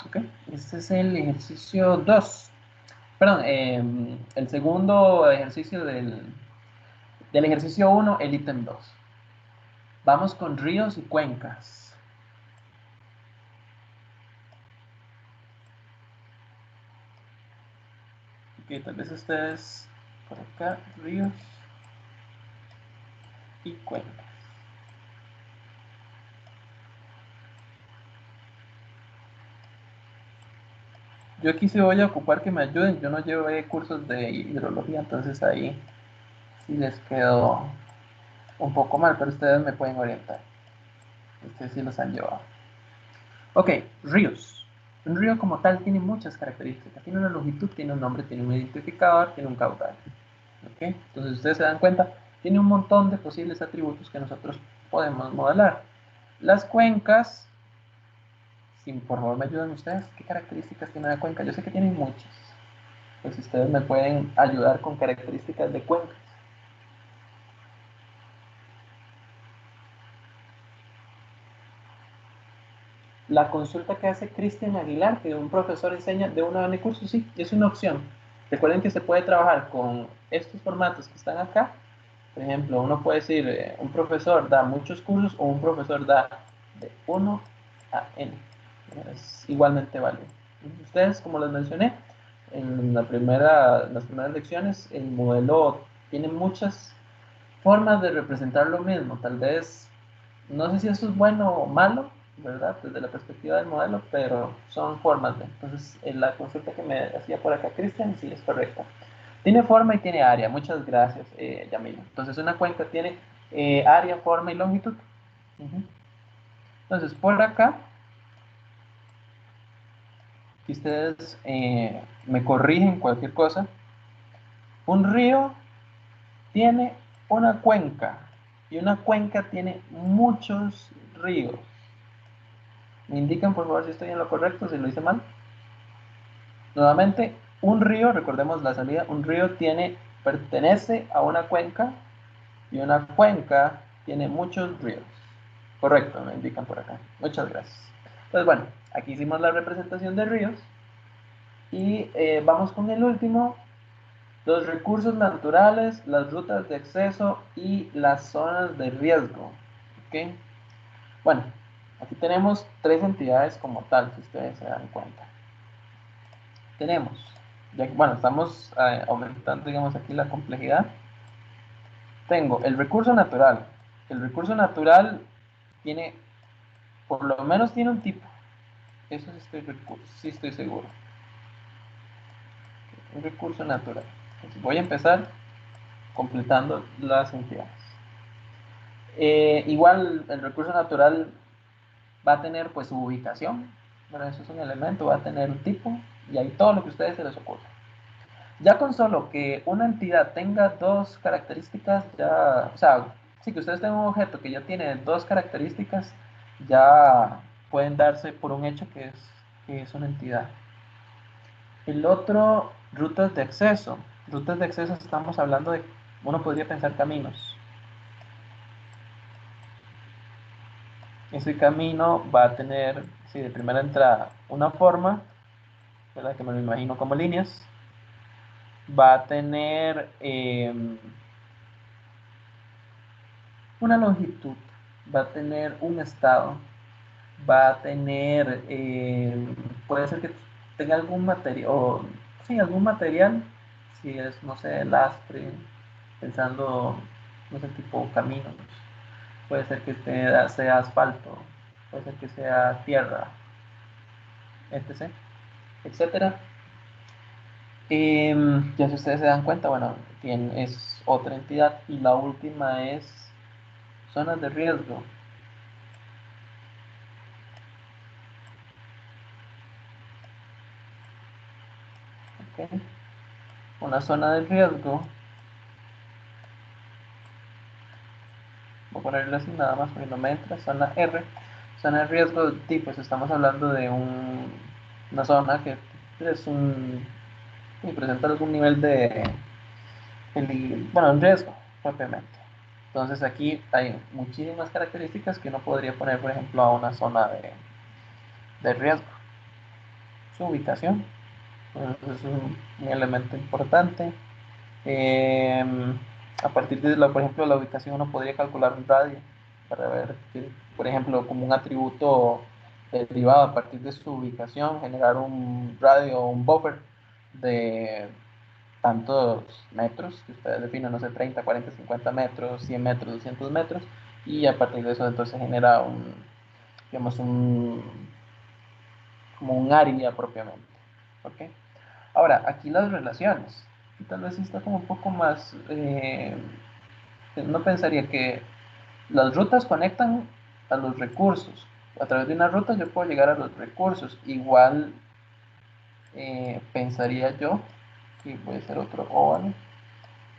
¿Ok? Este es el ejercicio 2. Perdón, el segundo ejercicio del ejercicio 1, el ítem 2. Vamos con ríos y cuencas. Ok, tal vez ustedes por acá, ríos y cuencas. Yo aquí sí voy a ocupar que me ayuden. Yo no llevé cursos de hidrología, entonces ahí sí les quedó un poco mal, pero ustedes me pueden orientar. Ustedes sí los han llevado. Ok, ríos. Un río como tal tiene muchas características. Tiene una longitud, tiene un nombre, tiene un identificador, tiene un caudal. ¿Ok? Entonces ustedes se dan cuenta, tiene un montón de posibles atributos que nosotros podemos modelar. Las cuencas, si por favor me ayudan ustedes, ¿qué características tiene la cuenca? Yo sé que tienen muchas. Pues si ustedes me pueden ayudar con características de cuencas. La consulta que hace Cristian Aguilar, que un profesor enseña de una de curso, sí, es una opción. Recuerden que se puede trabajar con estos formatos que están acá. Por ejemplo, uno puede decir, un profesor da muchos cursos o un profesor da de 1 a N. Es igualmente válido. Ustedes, como les mencioné, en las primeras lecciones, el modelo tiene muchas formas de representar lo mismo. Tal vez, no sé si eso es bueno o malo, ¿verdad? Desde la perspectiva del modelo, pero son formas de. Entonces, en la consulta que me hacía por acá Cristian, sí es correcta. Tiene forma y tiene área. Muchas gracias, Yamil. Entonces, una cuenca tiene área, forma y longitud. Uh-huh. Entonces, por acá, si ustedes me corrigen cualquier cosa, Un río tiene una cuenca y una cuenca tiene muchos ríos. ¿Me indican por favor si estoy en lo correcto, si lo hice mal? Nuevamente, un río, recordemos la salida, un río pertenece a una cuenca y una cuenca tiene muchos ríos. Correcto, me indican por acá. Muchas gracias. Entonces, bueno, aquí hicimos la representación de ríos y vamos con el último. Los recursos naturales, las rutas de acceso y las zonas de riesgo. ¿Ok? Bueno, aquí tenemos tres entidades como tal, si ustedes se dan cuenta. Tenemos, bueno, estamos aumentando, digamos, aquí la complejidad. Tengo el recurso natural. El recurso natural tiene, por lo menos tiene un tipo. Eso sí estoy seguro. Un recurso natural. Entonces voy a empezar completando las entidades. Igual el recurso natural va a tener pues su ubicación, bueno, eso es un elemento, va a tener un tipo y ahí todo lo que a ustedes se les ocurra. Ya con solo que una entidad tenga dos características, ya, o sea, si que ustedes tengan un objeto que ya tiene dos características, ya pueden darse por un hecho que es una entidad. El otro, rutas de acceso. Rutas de acceso estamos hablando de, uno podría pensar caminos. Ese camino va a tener, si de primera entrada, una forma, ¿verdad? Que me lo imagino como líneas. Va a tener una longitud, va a tener un estado, va a tener, puede ser que tenga algún material, o sí, algún material, si es, no sé, lastre, pensando, no sé, tipo caminos, puede ser que sea asfalto, puede ser que sea tierra, etc., etcétera. Ya si ustedes se dan cuenta, bueno, es otra entidad y la última es zonas de riesgo. ¿Okay? Una zona de riesgo, voy a ponerle así nada más porque no me entra, zona R. Zona de riesgo, pues estamos hablando de una zona que es que presenta algún nivel de, bueno, un riesgo propiamente. Entonces aquí hay muchísimas características que uno podría poner, por ejemplo, a una zona de riesgo. Su ubicación, es un elemento importante. Eh, a partir de, por ejemplo, la ubicación uno podría calcular un radio para ver, que, por ejemplo, como un atributo derivado a partir de su ubicación, generar un radio o un buffer de tantos metros, que ustedes definen, no sé, 30, 40, 50 metros, 100 metros, 200 metros, y a partir de eso entonces genera digamos, como un área propiamente. ¿Ok? Ahora, aquí las relaciones. Tal vez está como un poco más... uno pensaría que las rutas conectan a los recursos. A través de una ruta yo puedo llegar a los recursos. Igual pensaría yo que voy a hacer otro óvalo.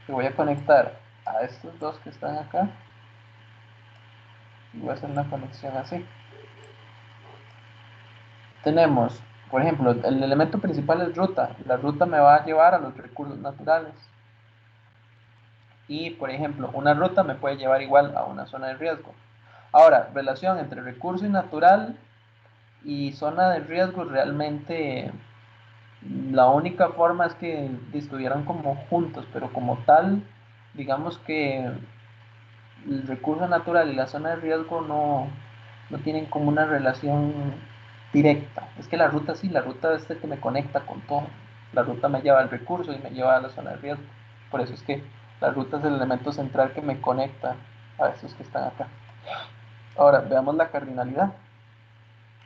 Que voy a conectar a estos dos que están acá. Y voy a hacer una conexión así. Tenemos, por ejemplo, el elemento principal es ruta. La ruta me va a llevar a los recursos naturales. Y, por ejemplo, una ruta me puede llevar igual a una zona de riesgo. Ahora, relación entre recurso y natural y zona de riesgo, realmente la única forma es que estuvieran como juntos, pero como tal, digamos que el recurso natural y la zona de riesgo no tienen como una relación directa. Es que la ruta sí, la ruta es el que me conecta con todo. La ruta me lleva al recurso y me lleva a la zona de riesgo. Por eso es que la ruta es el elemento central que me conecta a estos que están acá. Ahora, veamos la cardinalidad.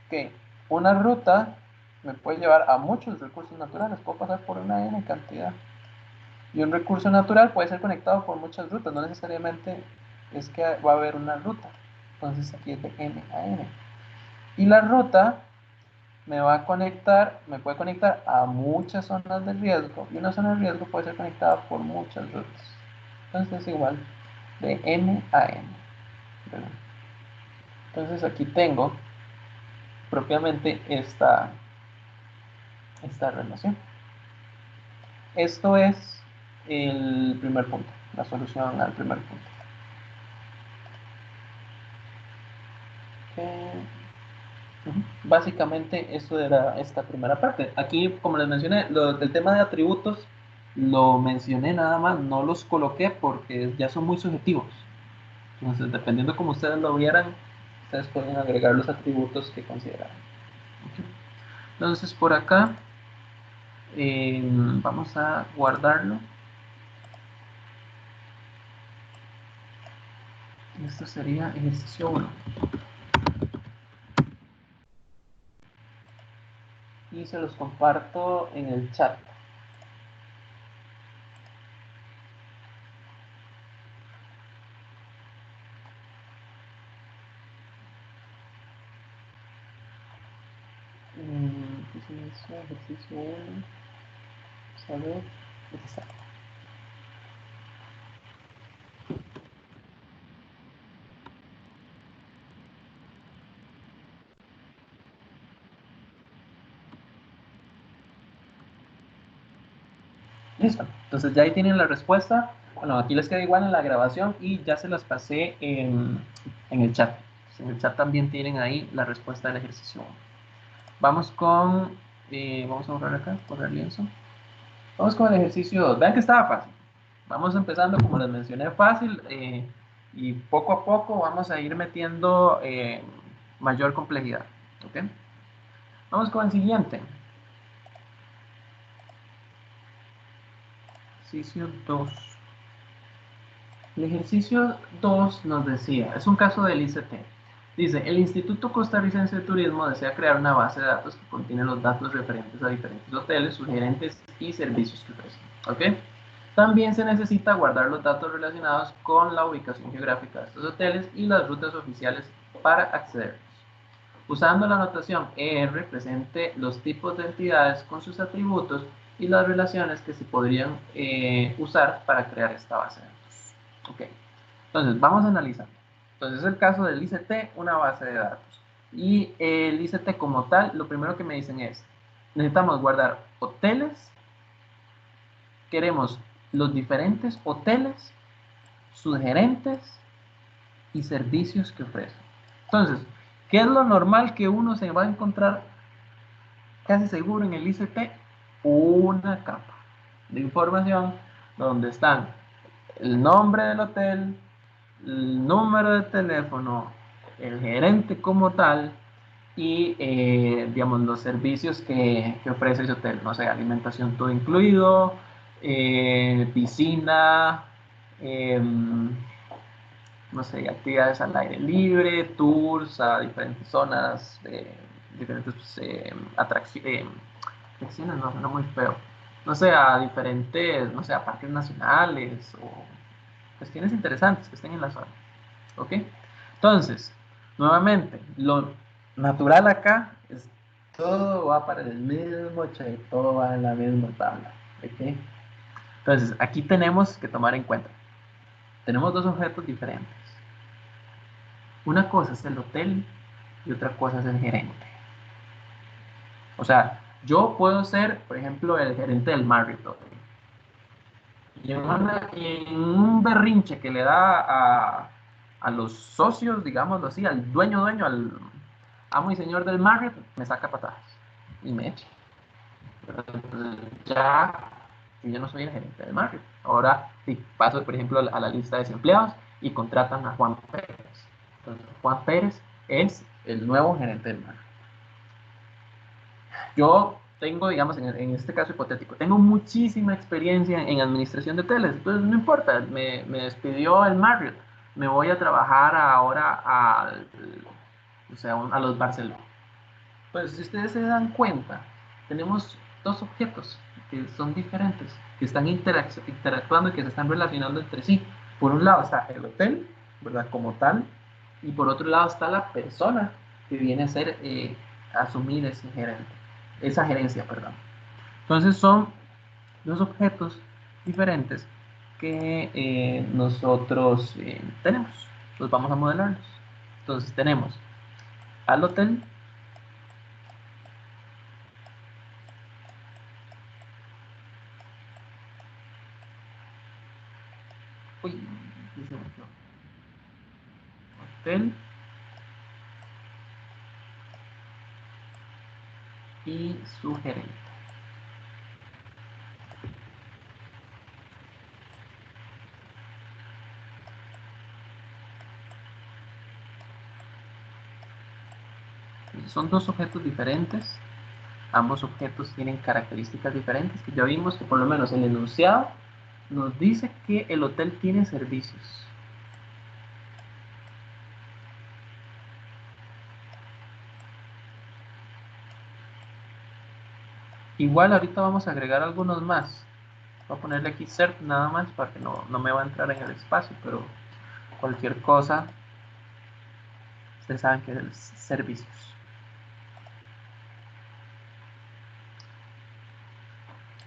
Que una ruta me puede llevar a muchos recursos naturales. Puedo pasar por una N cantidad. Y un recurso natural puede ser conectado por muchas rutas. No necesariamente es que va a haber una ruta. Entonces aquí es de N a N. Y la ruta me va a conectar, me puede conectar a muchas zonas de riesgo, y una zona de riesgo puede ser conectada por muchas rutas. Entonces es igual de n a n, ¿verdad? Entonces aquí tengo propiamente esta relación. Esto es el primer punto, la solución al primer punto. Okay. Básicamente eso era esta primera parte. Aquí, como les mencioné, el tema de atributos lo mencioné nada más, no los coloqué porque ya son muy subjetivos. Entonces, dependiendo como ustedes lo vieran, ustedes pueden agregar los atributos que consideraran. Okay. Entonces, por acá, vamos a guardarlo. Esto sería ejercicio 1. Y se los comparto en el chat. ¿Qué es eso? Ejercicio 1. Vamos a ver. Aquí está. Listo. Entonces ya ahí tienen la respuesta. Bueno, aquí les queda igual en la grabación y ya se las pasé en el chat. Entonces, en el chat también tienen ahí la respuesta del ejercicio 1. Vamos con, vamos a borrar acá, borrar lienzo. Vamos con el ejercicio 2. Vean que estaba fácil. Vamos empezando, como les mencioné, fácil y poco a poco vamos a ir metiendo mayor complejidad. ¿Ok? Vamos con el siguiente. Ejercicio 2. El ejercicio 2 nos decía, es un caso del ICT. Dice, el Instituto Costarricense de Turismo desea crear una base de datos que contiene los datos referentes a diferentes hoteles, sus gerentes y servicios que ofrecen. ¿Ok? También se necesita guardar los datos relacionados con la ubicación geográfica de estos hoteles y las rutas oficiales para accederlos. Usando la notación ER, presente los tipos de entidades con sus atributos y las relaciones que se podrían usar para crear esta base de datos. Ok, entonces vamos a analizar. Entonces es el caso del ICT, una base de datos. Y el ICT como tal, lo primero que me dicen es, necesitamos guardar hoteles, queremos los diferentes hoteles, sus gerentes y servicios que ofrecen. Entonces, ¿qué es lo normal que uno se va a encontrar casi seguro en el ICT? Una capa de información donde están el nombre del hotel, el número de teléfono, el gerente como tal y, digamos, los servicios que ofrece ese hotel. No sé, alimentación todo incluido, piscina, no sé, actividades al aire libre, tours a diferentes zonas, diferentes pues, atracciones, no muy feo. No sé, a diferentes, no sé, a parques nacionales o cuestiones interesantes que estén en la zona. ¿Ok? Entonces, nuevamente, lo natural acá es todo va para el mismo cheque, todo va en la misma tabla. ¿Ok? Entonces, aquí tenemos que tomar en cuenta, tenemos dos objetos diferentes. Una cosa es el hotel y otra cosa es el gerente. O sea, yo puedo ser, por ejemplo, el gerente del Marriott Hotel. Y en un berrinche que le da a los socios, digámoslo así, al dueño, al amo y señor del Marriott, me saca patadas y me echa. Entonces, ya yo no soy el gerente del Marriott. Ahora sí, paso, por ejemplo, a la lista de desempleados y contratan a Juan Pérez. Entonces, Juan Pérez es el nuevo gerente del Marriott. Yo tengo, digamos, en este caso hipotético, tengo muchísima experiencia en administración de hoteles, entonces no importa, me despidió el Marriott, me voy a trabajar ahora o sea, a los Barcelona. Pues si ustedes se dan cuenta, tenemos dos objetos que son diferentes, que están interactuando y que se están relacionando entre sí. Por un lado está el hotel, ¿verdad? Como tal, y por otro lado está la persona que viene a ser asumir esa gerencia, perdón. Entonces son dos objetos diferentes que nosotros tenemos. Los vamos a modelarlos. Entonces tenemos al hotel, uy, dice mucho, hotel y su gerente. Son dos objetos diferentes. Ambos objetos tienen características diferentes que ya vimos que por lo menos el enunciado nos dice que el hotel tiene servicios. Igual ahorita vamos a agregar algunos más. Voy a ponerle aquí cert nada más para que no me va a entrar en el espacio, pero cualquier cosa, ustedes saben que es servicios.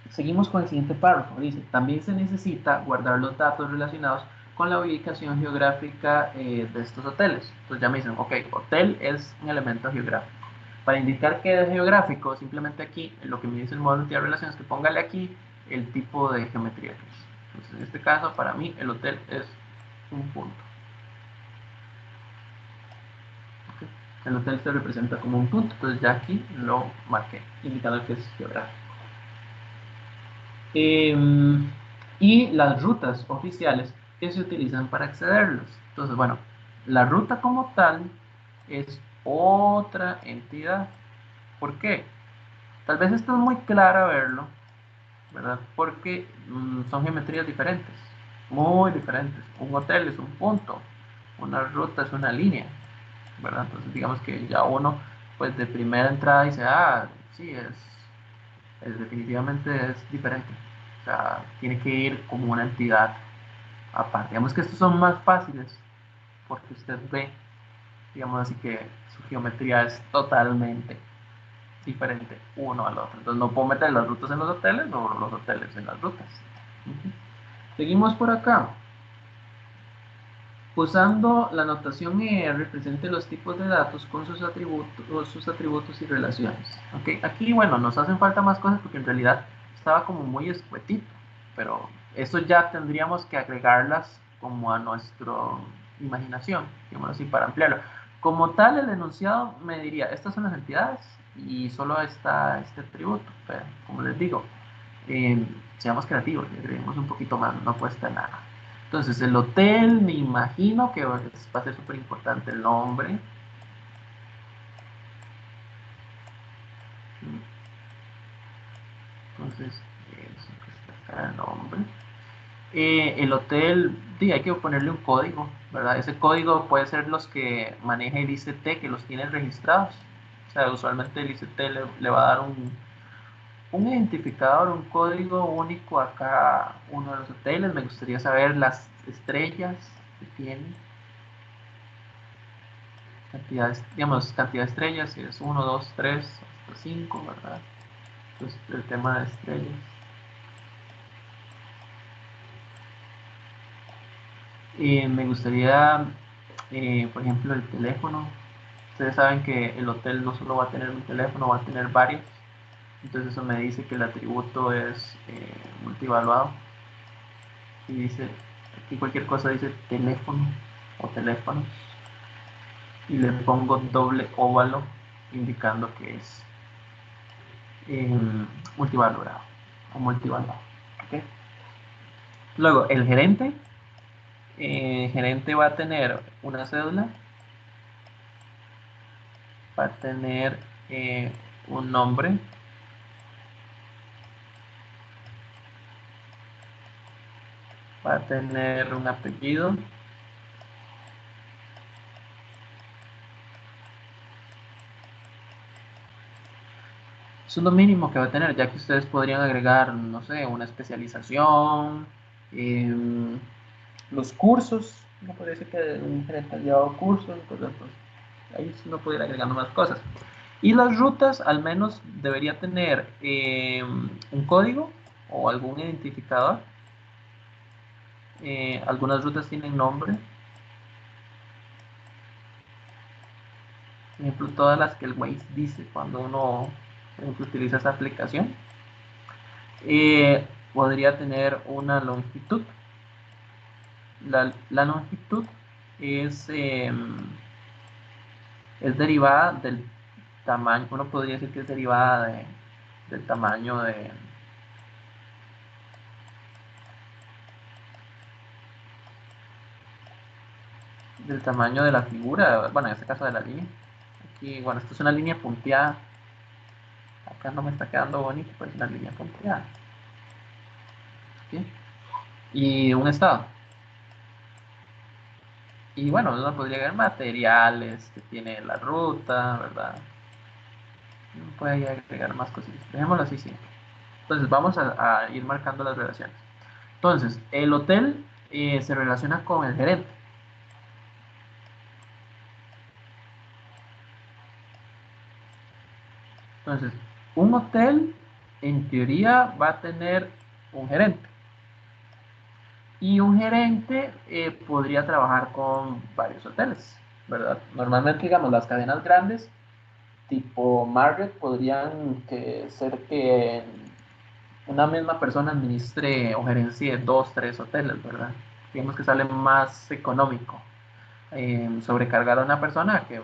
Seguimos con el siguiente párrafo. Dice, también se necesita guardar los datos relacionados con la ubicación geográfica de estos hoteles. Entonces ya me dicen, ok, hotel es un elemento geográfico. Para indicar que es geográfico, simplemente aquí, lo que me dice el módulo de relaciones, que póngale aquí el tipo de geometría que es. Entonces en este caso, para mí, el hotel es un punto. ¿Okay? El hotel se representa como un punto, entonces ya aquí lo marqué, indicando que es geográfico. Y las rutas oficiales que se utilizan para accederlos. Entonces, bueno, la ruta como tal es otra entidad. ¿Por qué? Tal vez esto es muy claro verlo, ¿verdad? Porque son geometrías diferentes, muy diferentes. Un hotel es un punto, una ruta es una línea, ¿verdad? Entonces, digamos que ya uno, pues de primera entrada dice, ah, sí, definitivamente es diferente. O sea, tiene que ir como una entidad aparte. Digamos que estos son más fáciles porque usted ve, digamos así que su geometría es totalmente diferente uno al otro. Entonces no puedo meter las rutas en los hoteles o los hoteles en las rutas. Seguimos por acá. Usando la notación ER, represente los tipos de datos con sus atributos y relaciones. ¿Okay? Aquí, bueno, nos hacen falta más cosas porque en realidad estaba como muy escuetito, pero eso ya tendríamos que agregarlas como a nuestra imaginación, digamos así, para ampliarlo. Como tal, el enunciado me diría, estas son las entidades y solo está este atributo, pero como les digo, seamos creativos, le agreguemos un poquito más, no cuesta nada. Entonces, el hotel, me imagino que va a ser súper importante el nombre. Entonces, eso que está acá, el nombre. El hotel, sí, hay que ponerle un código, ¿verdad? Ese código puede ser los que maneja el ICT, que los tiene registrados. O sea, usualmente el ICT le va a dar un identificador, un código único a cada uno de los hoteles. Me gustaría saber las estrellas que tiene. Cantidades, digamos, cantidad de estrellas, si es 1, 2, 3, hasta 5, ¿verdad? Entonces, el tema de estrellas. Me gustaría, por ejemplo, el teléfono. Ustedes saben que el hotel no solo va a tener un teléfono, va a tener varios. Entonces eso me dice que el atributo es multivaluado. Y dice, aquí cualquier cosa dice teléfono o teléfonos. Y le pongo doble óvalo indicando que es multivalorado o multivaluado. ¿Okay? Luego, el gerente va a tener una cédula, va a tener un nombre, va a tener un apellido, eso es lo mínimo que va a tener, ya que ustedes podrían agregar, no sé, una especialización, em, los cursos, no puede ser que un gerente haya llevado cursos, entonces pues, ahí sí no pudiera agregar más cosas. Y las rutas al menos debería tener un código o algún identificador. Algunas rutas tienen nombre. Por ejemplo, todas las que el Waze dice cuando uno, por ejemplo, utiliza esa aplicación. Podría tener una longitud. La longitud es, es derivada del tamaño, uno podría decir que es derivada del tamaño del tamaño de la figura, bueno, en este caso de la línea. Aquí, bueno, esto es una línea punteada. Acá no me está quedando bonito, pues una línea punteada. ¿Sí? Y un estado. Y bueno, uno podría ver materiales que tiene la ruta, ¿verdad? Uno puede agregar más cositas. Dejémoslo así simple. Entonces vamos a ir marcando las relaciones. Entonces, el hotel se relaciona con el gerente. Entonces, un hotel en teoría va a tener un gerente. Y un gerente podría trabajar con varios hoteles, ¿verdad? Normalmente, digamos, las cadenas grandes, tipo Marriott, podrían ser que una misma persona administre o gerencie dos, tres hoteles, ¿verdad? Digamos que sale más económico sobrecargar a una persona que,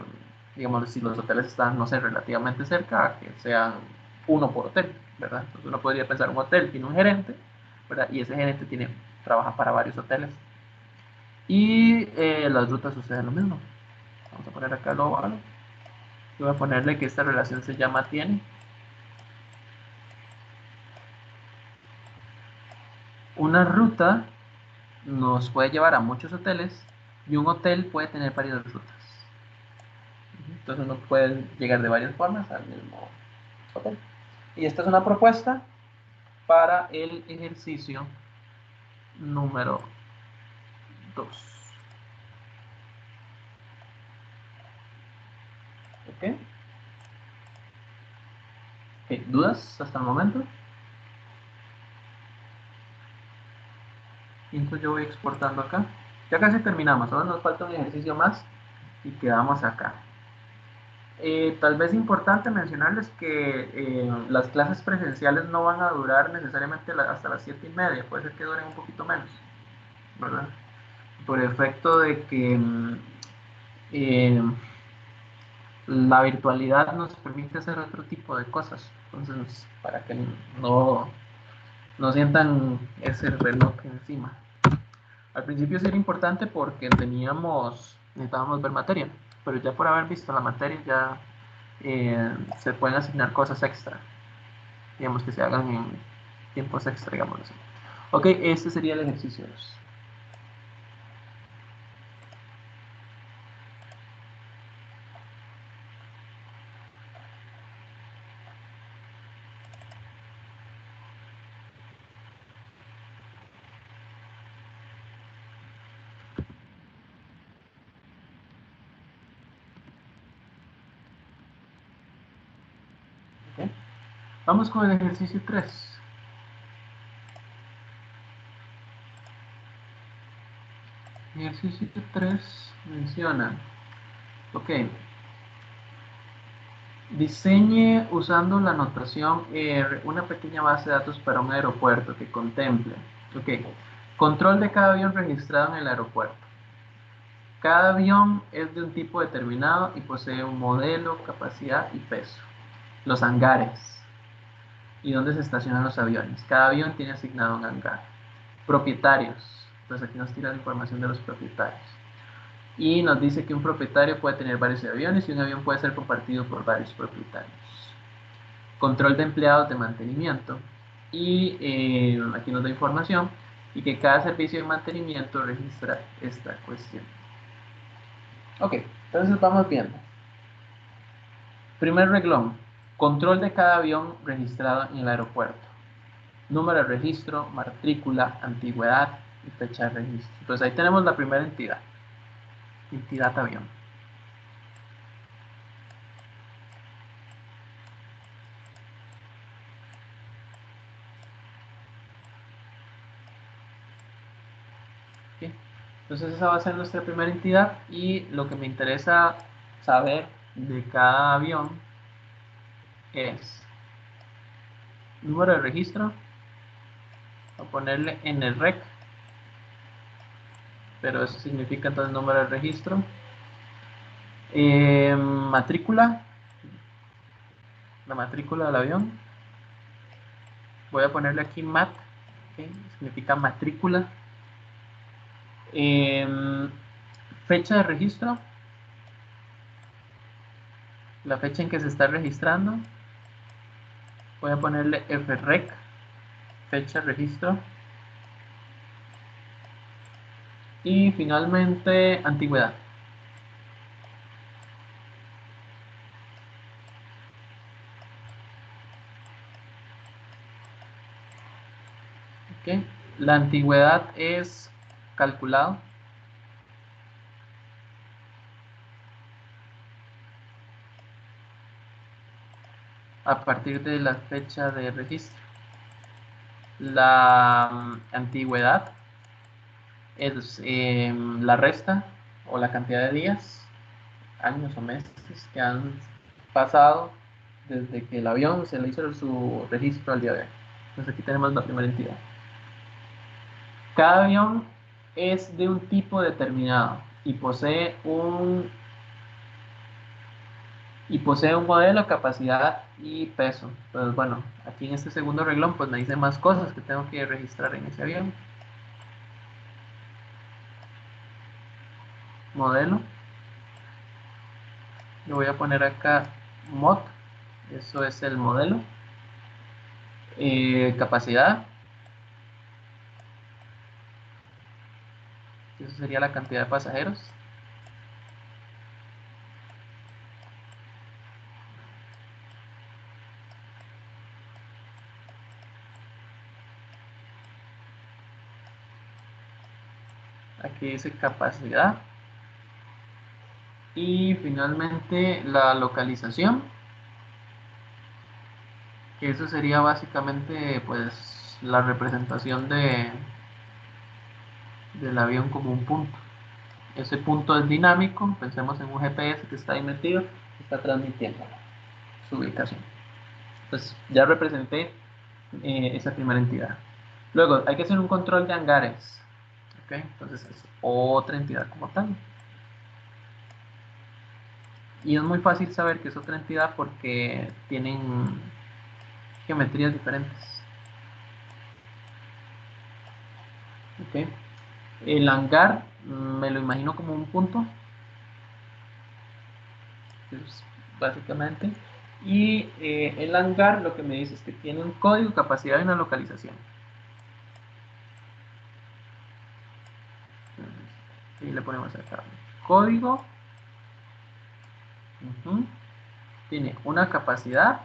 digamos, si los hoteles están, no sé, relativamente cerca, que sean uno por hotel, ¿verdad? Entonces uno podría pensar un hotel tiene un gerente, ¿verdad? Y ese gerente trabaja para varios hoteles. Y las rutas suceden lo mismo. Vamos a poner acá lo vale. Yo voy a ponerle que esta relación se llama tiene. Una ruta nos puede llevar a muchos hoteles y un hotel puede tener varias rutas. Entonces uno puede llegar de varias formas al mismo hotel. Y esta es una propuesta para el ejercicio número 2. ¿Ok? Ok, ¿dudas hasta el momento? Y entonces yo voy exportando acá. Ya casi terminamos, ahora nos falta un ejercicio más y quedamos acá. Tal vez importante mencionarles que las clases presenciales no van a durar necesariamente hasta las 7:30, puede ser que duren un poquito menos, ¿verdad? Por efecto de que eh, la virtualidad nos permite hacer otro tipo de cosas. Entonces, para que no sientan ese reloj encima. Al principio sí era importante porque necesitábamos ver materia, pero ya por haber visto la materia ya se pueden asignar cosas extra, digamos que se hagan en tiempos extra, digamos así. Ok, este sería el ejercicio 2. ¿Okay? Vamos con el ejercicio 3. Ejercicio 3 menciona, ok, diseñe usando la notación R una pequeña base de datos para un aeropuerto que contemple, ok, control de cada avión registrado en el aeropuerto. Cada avión es de un tipo determinado y posee un modelo, capacidad y peso. Los hangares y dónde se estacionan los aviones. Cada avión tiene asignado un hangar. Propietarios. Entonces aquí nos tira la información de los propietarios. Y nos dice que un propietario puede tener varios aviones y un avión puede ser compartido por varios propietarios. Control de empleados de mantenimiento. Y aquí nos da información y que cada servicio de mantenimiento registra esta cuestión. Ok, entonces vamos viendo. Primer reglón, control de cada avión registrado en el aeropuerto. Número de registro, matrícula, antigüedad y fecha de registro. Entonces ahí tenemos la primera entidad. Entidad avión. Entonces esa va a ser nuestra primera entidad y lo que me interesa saber de cada avión es número de registro, voy a ponerle en el rec, pero eso significa entonces número de registro, matrícula, la matrícula del avión, voy a ponerle aquí mat, ¿okay? Significa matrícula, fecha de registro, la fecha en que se está registrando, voy a ponerle FREC, fecha de registro, y finalmente antigüedad. ¿Okay? La antigüedad es calculado a partir de la fecha de registro. La antigüedad es la resta o la cantidad de días, años o meses que han pasado desde que el avión se le hizo su registro al día de hoy. Entonces aquí tenemos la primera entidad. Cada avión es de un tipo determinado y posee un modelo, capacidad y peso. Entonces, bueno, aquí en este segundo renglón pues me dice más cosas que tengo que registrar en ese avión. Modelo. Le voy a poner acá mod. Eso es el modelo. Capacidad. Eso sería la cantidad de pasajeros. Aquí dice capacidad. Y finalmente la localización. Que eso sería básicamente pues la representación del avión como un punto. Ese punto es dinámico, pensemos en un GPS que está ahí metido, que está transmitiendo su ubicación. Entonces ya representé esa primera entidad. Luego hay que hacer un control de hangares. ¿Okay? Entonces es otra entidad como tal. Y es muy fácil saber que es otra entidad porque tienen geometrías diferentes. ¿Okay? El hangar me lo imagino como un punto, pues, básicamente. Y el hangar lo que me dice es que tiene un código, capacidad y una localización. Y le ponemos acá código. Tiene una capacidad.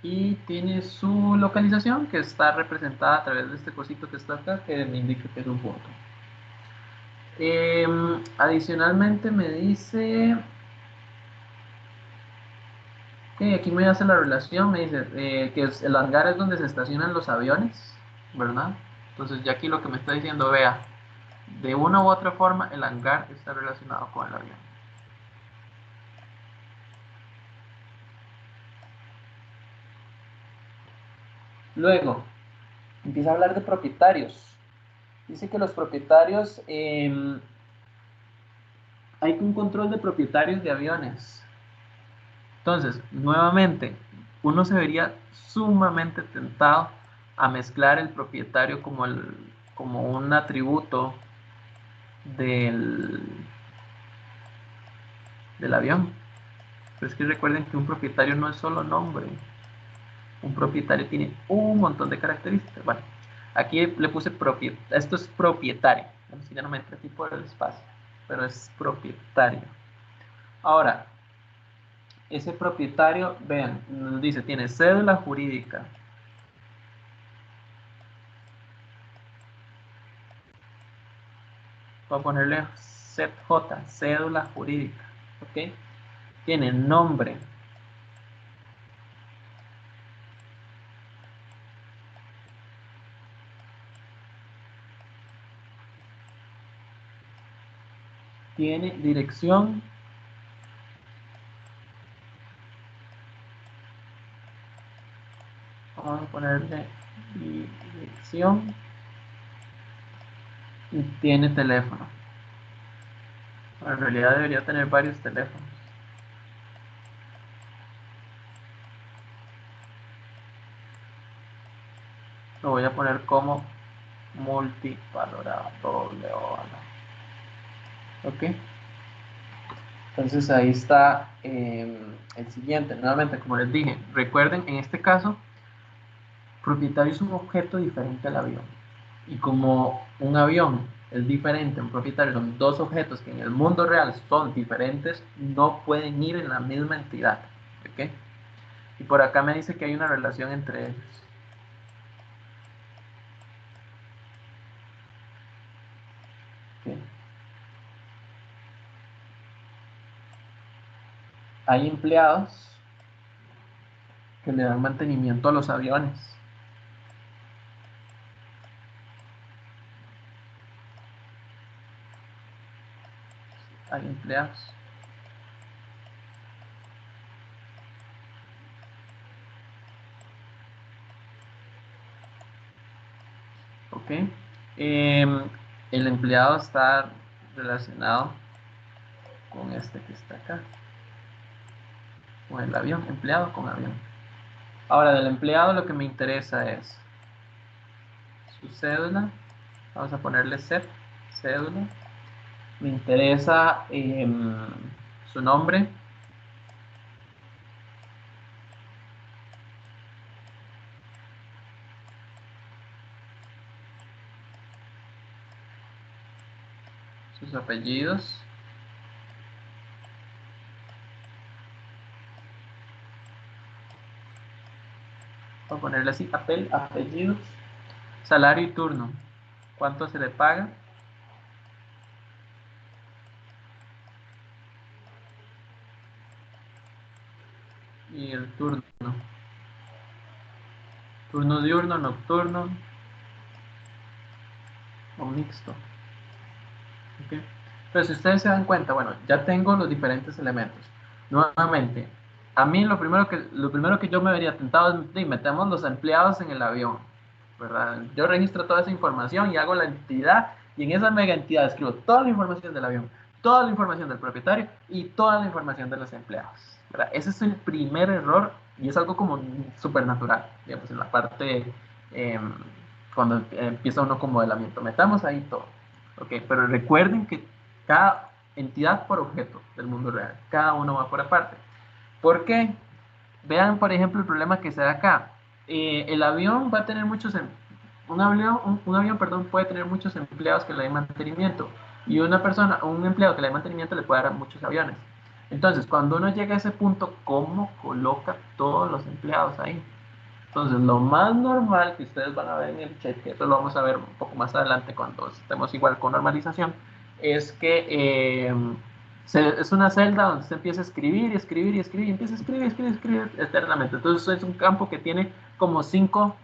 Y tiene su localización que está representada a través de este cosito que está acá que me indica que es un punto. Adicionalmente me dice que aquí me hace la relación, me dice que el hangar es donde se estacionan los aviones, ¿verdad? Entonces ya aquí lo que me está diciendo, vea, de una u otra forma el hangar está relacionado con el avión. Luego, empieza a hablar de propietarios. Dice que los propietarios, hay un control de propietarios de aviones. Entonces, nuevamente, uno se vería sumamente tentado a mezclar el propietario como un atributo del, del avión. Pero es que recuerden que un propietario no es solo nombre. Un propietario tiene un montón de características. Bueno, aquí le puse propietario. Esto es propietario. Si ya no me entra aquí por el espacio, pero es propietario. Ahora, ese propietario, vean, nos dice, tiene cédula jurídica. Voy a ponerle ZJ, cédula jurídica. ¿Ok? Tiene nombre. tiene dirección, vamos a ponerle dirección, y tiene teléfono. Bueno, en realidad debería tener varios teléfonos. Lo voy a poner como multivalorado, doble valor. Ok. Entonces ahí está el siguiente. Nuevamente, como les dije, recuerden, en este caso, propietario es un objeto diferente al avión. Y como un avión es diferente, un propietario son dos objetos que en el mundo real son diferentes, no pueden ir en la misma entidad. ¿Ok? Y por acá me dice que hay una relación entre ellos. ¿Ok? Hay empleados que le dan mantenimiento a los aviones. Hay empleados. ¿Ok? El empleado está relacionado con este que está acá, con el avión, empleado con avión. Ahora, del empleado lo que me interesa es su cédula, vamos a ponerle CEP, cédula. Me interesa su nombre, sus apellidos, vamos a ponerle así, apellidos, salario y turno, cuánto se le paga y el turno, turno diurno, nocturno o mixto. ¿Okay? Pero si ustedes se dan cuenta, bueno, ya tengo los diferentes elementos. Nuevamente, a mí lo primero que yo me vería tentado es, metemos los empleados en el avión, ¿verdad? Yo registro toda esa información y hago la entidad, y en esa mega entidad escribo toda la información del avión, toda la información del propietario y toda la información de los empleados, ¿verdad? Ese es el primer error y es algo como súper natural, digamos, en la parte, eh, cuando empieza uno con modelamiento. Metamos ahí todo. Ok, pero recuerden que cada entidad por objeto del mundo real, cada uno va por aparte. ¿Por qué? Vean, por ejemplo, el problema que se da acá. El avión va a tener un avión, perdón, puede tener muchos empleados que le den mantenimiento, y un empleado que le dé mantenimiento le puede dar muchos aviones. Entonces, cuando uno llega a ese punto, ¿cómo coloca todos los empleados ahí? Entonces, lo más normal que ustedes van a ver en el chat, que eso lo vamos a ver un poco más adelante cuando estemos igual con normalización, es que es una celda donde se empieza a escribir y escribir y escribir, y empieza a escribir, escribir, escribir eternamente. Entonces, es un campo que tiene como cinco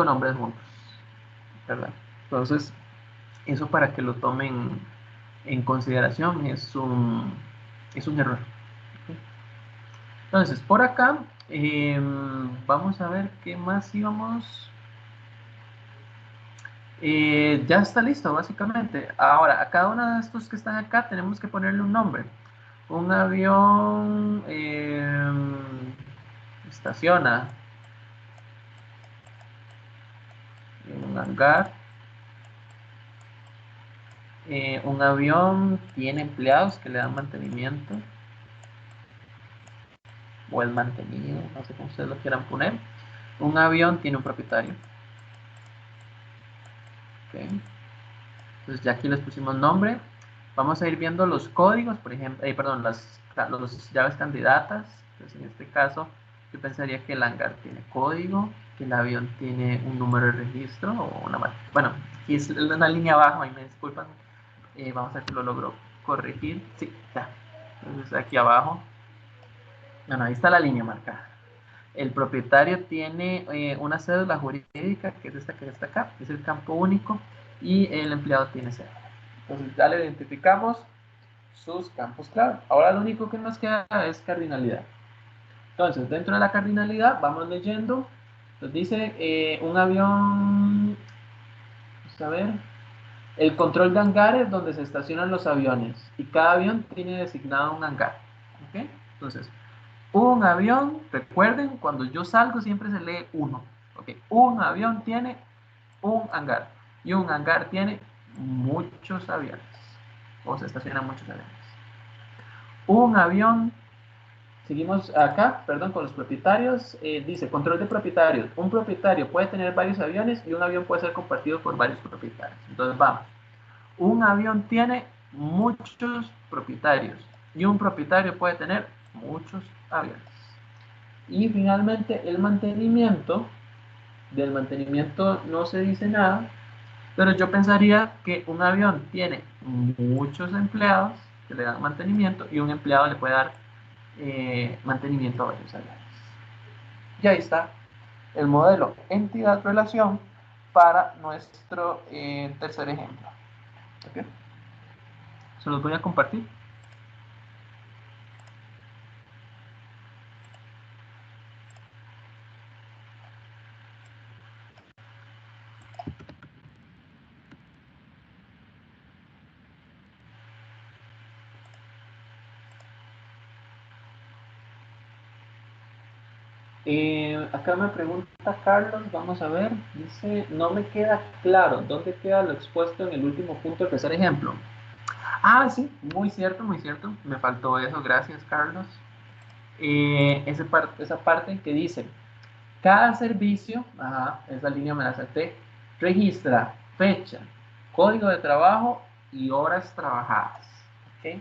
nombres juntos, ¿verdad? Entonces, eso para que lo tomen en consideración es un error. Entonces, por acá, vamos a ver qué más íbamos. Ya está listo, básicamente. Ahora, a cada uno de estos que están acá tenemos que ponerle un nombre. Un avión estaciona en un hangar. Un avión tiene empleados que le dan mantenimiento o el mantenido, no sé cómo ustedes lo quieran poner. Un avión tiene un propietario. Okay. Entonces ya aquí les pusimos nombre. Vamos a ir viendo los códigos, por ejemplo, perdón, las llaves candidatas. Entonces en este caso yo pensaría que el hangar tiene código, que el avión tiene un número de registro o una marca. Bueno, aquí es una línea abajo, ahí me disculpan. Vamos a ver si lo logro corregir. Sí, ya. Entonces aquí abajo. Bueno, ahí está la línea marcada. El propietario tiene una cédula jurídica, que es esta que está acá, que es el campo único, y el empleado tiene cédula. Entonces ya le identificamos sus campos clave. Ahora lo único que nos queda es cardinalidad. Entonces, dentro de la cardinalidad, vamos leyendo. Nos dice un avión, vamos a ver, el control de hangares donde se estacionan los aviones. Y cada avión tiene designado un hangar. ¿Ok? Entonces, un avión, recuerden, cuando yo salgo siempre se lee uno. ¿Ok? Un avión tiene un hangar. Y un hangar tiene muchos aviones. O se estacionan muchos aviones. Un avión. Seguimos acá, perdón, con los propietarios. Dice, control de propietarios. Un propietario puede tener varios aviones y un avión puede ser compartido por varios propietarios. Entonces, vamos. Un avión tiene muchos propietarios y un propietario puede tener muchos aviones. Y finalmente, el mantenimiento. Del mantenimiento no se dice nada, pero yo pensaría que un avión tiene muchos empleados que le dan mantenimiento y un empleado le puede dar mantenimiento a varios aviones. Y ahí está el modelo entidad-relación para nuestro tercer ejemplo. ¿Okay? Se los voy a compartir. Acá me pregunta Carlos, vamos a ver, dice, no me queda claro, ¿dónde queda lo expuesto en el último punto del tercer ejemplo? Ah, sí, muy cierto, me faltó eso, gracias Carlos. Esa parte que dice, cada servicio, esa línea me la salté, registra fecha, código de trabajo y horas trabajadas. ¿Ok?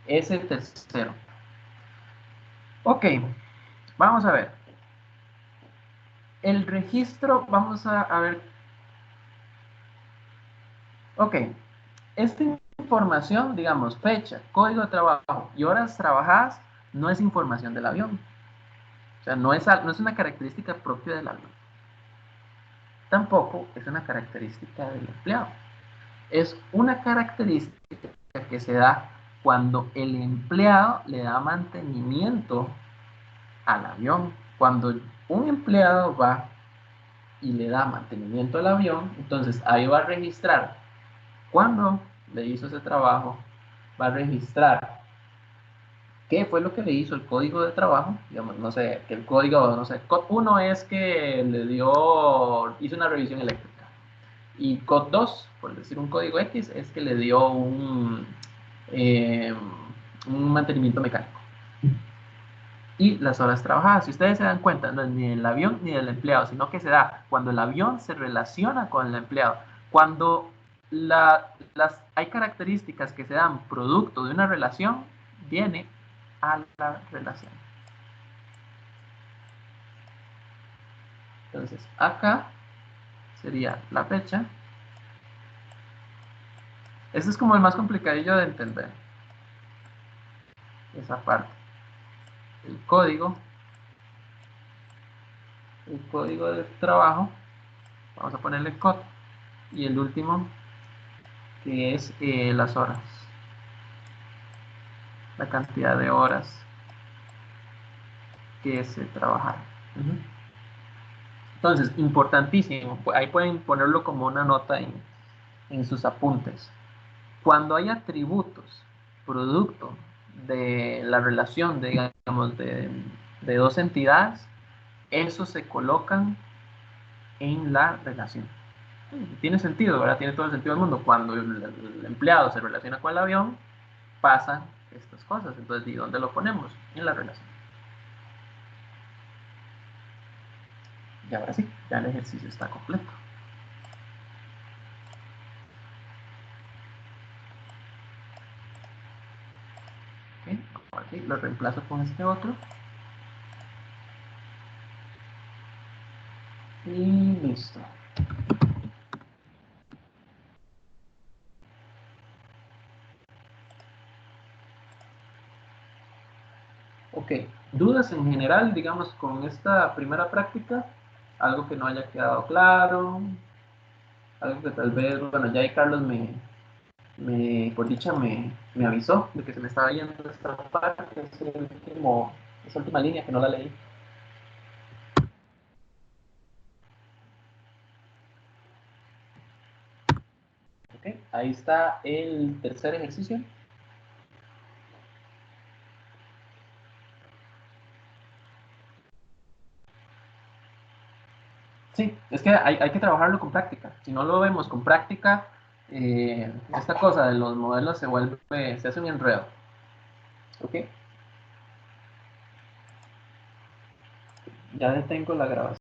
Ese tercero. Ok, vamos a ver. El registro, vamos a ver. Ok, esta información, digamos, fecha, código de trabajo y horas trabajadas, no es información del avión. O sea, no es una característica propia del avión. Tampoco es una característica del empleado. Es una característica que se da cuando el empleado le da mantenimiento al avión. Cuando un empleado va y le da mantenimiento al avión, entonces ahí va a registrar cuándo le hizo ese trabajo, va a registrar qué fue lo que le hizo el código de trabajo, digamos, no sé, que el código, no sé, COD 1 es que hizo una revisión eléctrica. Y COD 2, por decir un código X, es que le dio eh, un mantenimiento mecánico. Y las horas trabajadas, si ustedes se dan cuenta, no es ni del avión ni del empleado, sino que se da cuando el avión se relaciona con el empleado. Cuando hay características que se dan producto de una relación, viene a la relación. Entonces, acá sería la fecha. Este es como el más complicadillo de entender. Esa parte. El código de trabajo. Vamos a ponerle code. Y el último, que es las horas. La cantidad de horas que se trabajaron. Entonces, importantísimo. Ahí pueden ponerlo como una nota en sus apuntes. Cuando hay atributos producto de la relación, digamos, de dos entidades, esos se colocan en la relación. Tiene sentido, ¿verdad? Tiene todo el sentido del mundo. Cuando el empleado se relaciona con el avión, pasan estas cosas. Entonces, ¿y dónde lo ponemos? En la relación. Y ahora sí, ya el ejercicio está completo. ¿Okay? Ahora sí, lo reemplazo con este otro. Y listo. Ok, dudas en general, digamos, con esta primera práctica, algo que no haya quedado claro, algo que tal vez, bueno, ya ahí Carlos por dicha, me avisó de que se me estaba yendo esta parte, esa última línea que no la leí. Ok, ahí está el tercer ejercicio. Sí, es que hay que trabajarlo con práctica. Si no lo vemos con práctica, esta cosa de los modelos se hace un enredo. Ok, ya detengo la grabación.